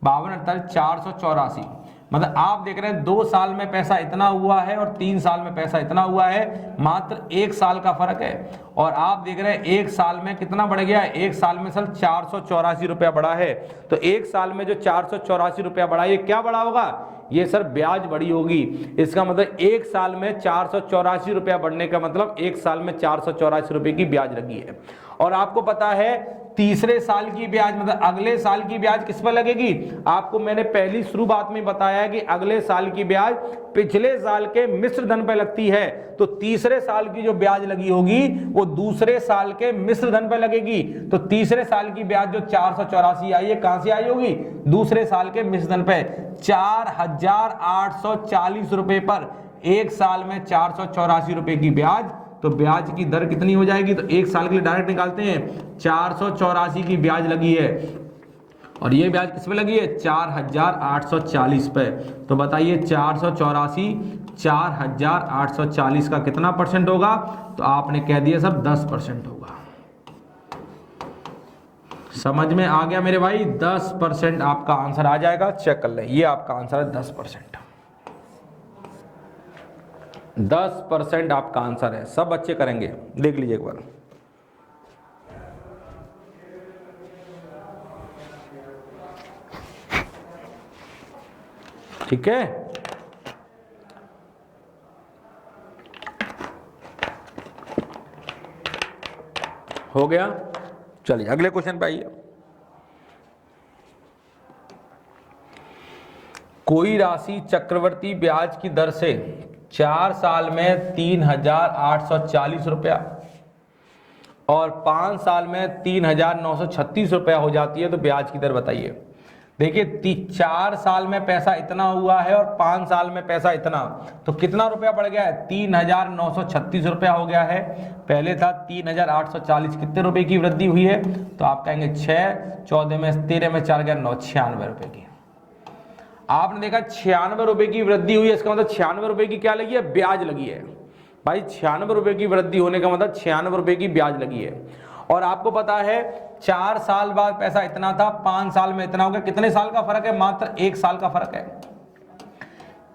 52 484। मतलब आप देख रहे हैं 2 साल में पैसा इतना हुआ है और 3 साल में पैसा इतना हुआ है, मात्र 1 साल का फर्क है। और आप देख रहे हैं 1 साल में कितना बढ़ गया है, 1 साल में सर 484 रुपया बढ़ा है। तो 1 साल में जो 484 रुपया बढ़ा, ये क्या बढ़ा होगा, ये सर ब्याज बढ़ी होगी। इसका मतलब एक साल में 484 रुपया बढ़ने का मतलब एक साल में 484 रुपये की ब्याज लगी है। और आपको पता है तीसरे साल की ब्याज मतलब अगले साल की ब्याज किस पर लगेगी? आपको मैंने पहली शुरुआत में बताया कि अगले साल की ब्याज पिछले साल के मिश्र धन पर लगती है। तो तीसरे साल की जो ब्याज लगी होगी वो दूसरे साल के मिश्र धन पर लगेगी। तो तीसरे साल की ब्याज जो 484 आई है कहां से आई होगी? दूसरे साल के मिश्र धन पे 4840 रुपए पर एक साल में 484 रुपए की ब्याज। तो ब्याज की दर कितनी हो जाएगी? तो एक साल के लिए डायरेक्ट निकालते हैं, 484 की ब्याज लगी है और ये ब्याज किस पे लगी है? 4840 पे। तो बताइए 4840 का कितना परसेंट होगा? तो आपने कह दिया सब 10% होगा। समझ में आ गया मेरे भाई? 10% आपका आंसर आ जाएगा। चेक कर लें, ये आपका आंसर है 10%। 10% आपका आंसर है। सब बच्चे करेंगे, देख लीजिए एक बार। ठीक है, हो गया। चलिए अगले क्वेश्चन पे आइए। कोई राशि चक्रवर्ती ब्याज की दर से 4 साल में 3840 रुपया और 5 साल में 3936 रुपया हो जाती है, तो ब्याज की दर बताइए। देखिए 4 साल में पैसा इतना हुआ है और 5 साल में पैसा इतना, तो कितना रुपया बढ़ गया है? 3936 रुपया हो गया है। पहले था 3840, कितने रुपए की वृद्धि हुई है? तो आप कहेंगे 6, 14 में 13 में 4 गया 9, 96 रुपए की। आपने देखा 96 रुपए की वृद्धि हुई है, इसका मतलब 96 रुपए की क्या लगी है? ब्याज लगी है। भाई 96 रुपए की वृद्धि होने का मतलब 96 रुपए की ब्याज लगी है। और आपको पता है 4 साल बाद पैसा इतना था, 5 साल में इतना हो गया। कितने साल का फर्क है? मात्र 1 साल का फर्क है।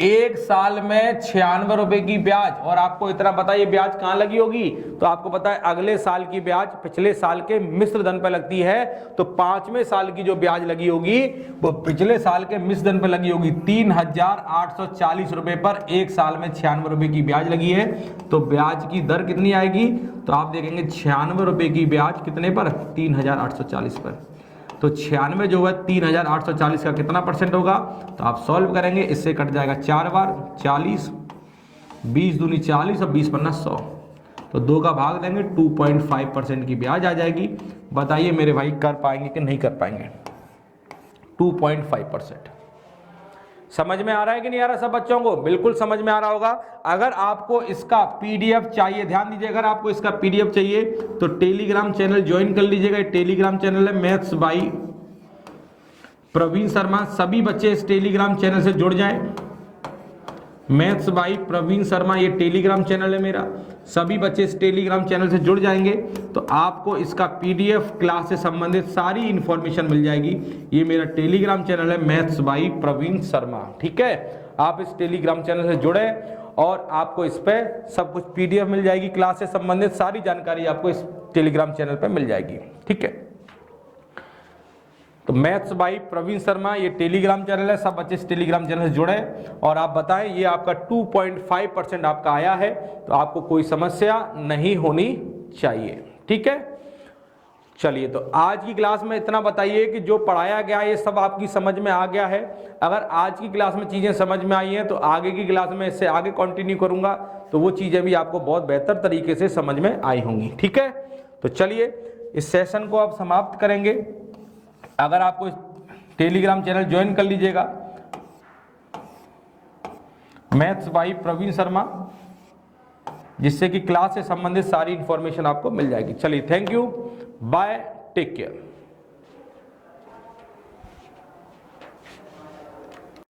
1 साल में 96 रुपए की ब्याज और आपको इतना बताइए ब्याज कहां लगी होगी? तो आपको पता है अगले साल की ब्याज पिछले साल के मिश्र धन पर लगती है। तो 5वें साल की जो ब्याज लगी होगी वो पिछले साल के मिश्र धन पर लगी होगी। 3840 रुपए पर एक साल में 96 रुपए की ब्याज लगी है। तो ब्याज की दर कितनी आएगी? तो आप देखेंगे 96 रुपए की ब्याज कितने पर? 3840 पर। तो 96 जो है 3840 का कितना परसेंट होगा? तो आप सॉल्व करेंगे, इससे कट जाएगा 4 बार 40, 20 दूनी 40 और 20 पन्ना 100। तो 2 का भाग देंगे, 2.5% की ब्याज आ जाएगी। बताइए मेरे भाई कर पाएंगे कि नहीं कर पाएंगे? 2.5%। समझ में आ रहा है कि नहीं आ रहा सब बच्चों को? बिल्कुल समझ में आ रहा होगा। अगर आपको इसका पीडीएफ चाहिए, ध्यान दीजिए, अगर आपको इसका पीडीएफ चाहिए तो टेलीग्राम चैनल ज्वाइन कर लीजिएगा। टेलीग्राम चैनल है मैथ्स बाई प्रवीण शर्मा। सभी बच्चे इस टेलीग्राम चैनल से जुड़ जाएं। मैथ्स बाई प्रवीण शर्मा ये टेलीग्राम चैनल है मेरा। सभी बच्चे इस टेलीग्राम चैनल से जुड़ जाएंगे तो आपको इसका पीडीएफ क्लास से संबंधित सारी इंफॉर्मेशन मिल जाएगी। ये मेरा टेलीग्राम चैनल है मैथ्स बाई प्रवीण शर्मा। ठीक है, आप इस टेलीग्राम चैनल से जुड़े और आपको इस पे सब कुछ पीडीएफ मिल जाएगी। क्लास से संबंधित सारी जानकारी आपको इस टेलीग्राम चैनल पे मिल जाएगी। ठीक है, तो मैथ्स बाई प्रवीण शर्मा ये टेलीग्राम चैनल है। सब बच्चे इस टेलीग्राम चैनल से जुड़े और आप बताएं ये आपका 2.5% आपका आया है, तो आपको कोई समस्या नहीं होनी चाहिए। ठीक है, चलिए तो आज की क्लास में इतना बताइए कि जो पढ़ाया गया ये सब आपकी समझ में आ गया है। अगर आज की क्लास में चीज़ें समझ में आई हैं तो आगे की क्लास में इससे आगे कंटिन्यू करूंगा, तो वो चीज़ें भी आपको बहुत बेहतर तरीके से समझ में आई होंगी। ठीक है, तो चलिए इस सेशन को आप समाप्त करेंगे। अगर आपको टेलीग्राम चैनल ज्वाइन कर लीजिएगा मैथ्स बाई प्रवीण शर्मा, जिससे कि क्लास से संबंधित सारी इंफॉर्मेशन आपको मिल जाएगी। चलिए thank you, bye, take care.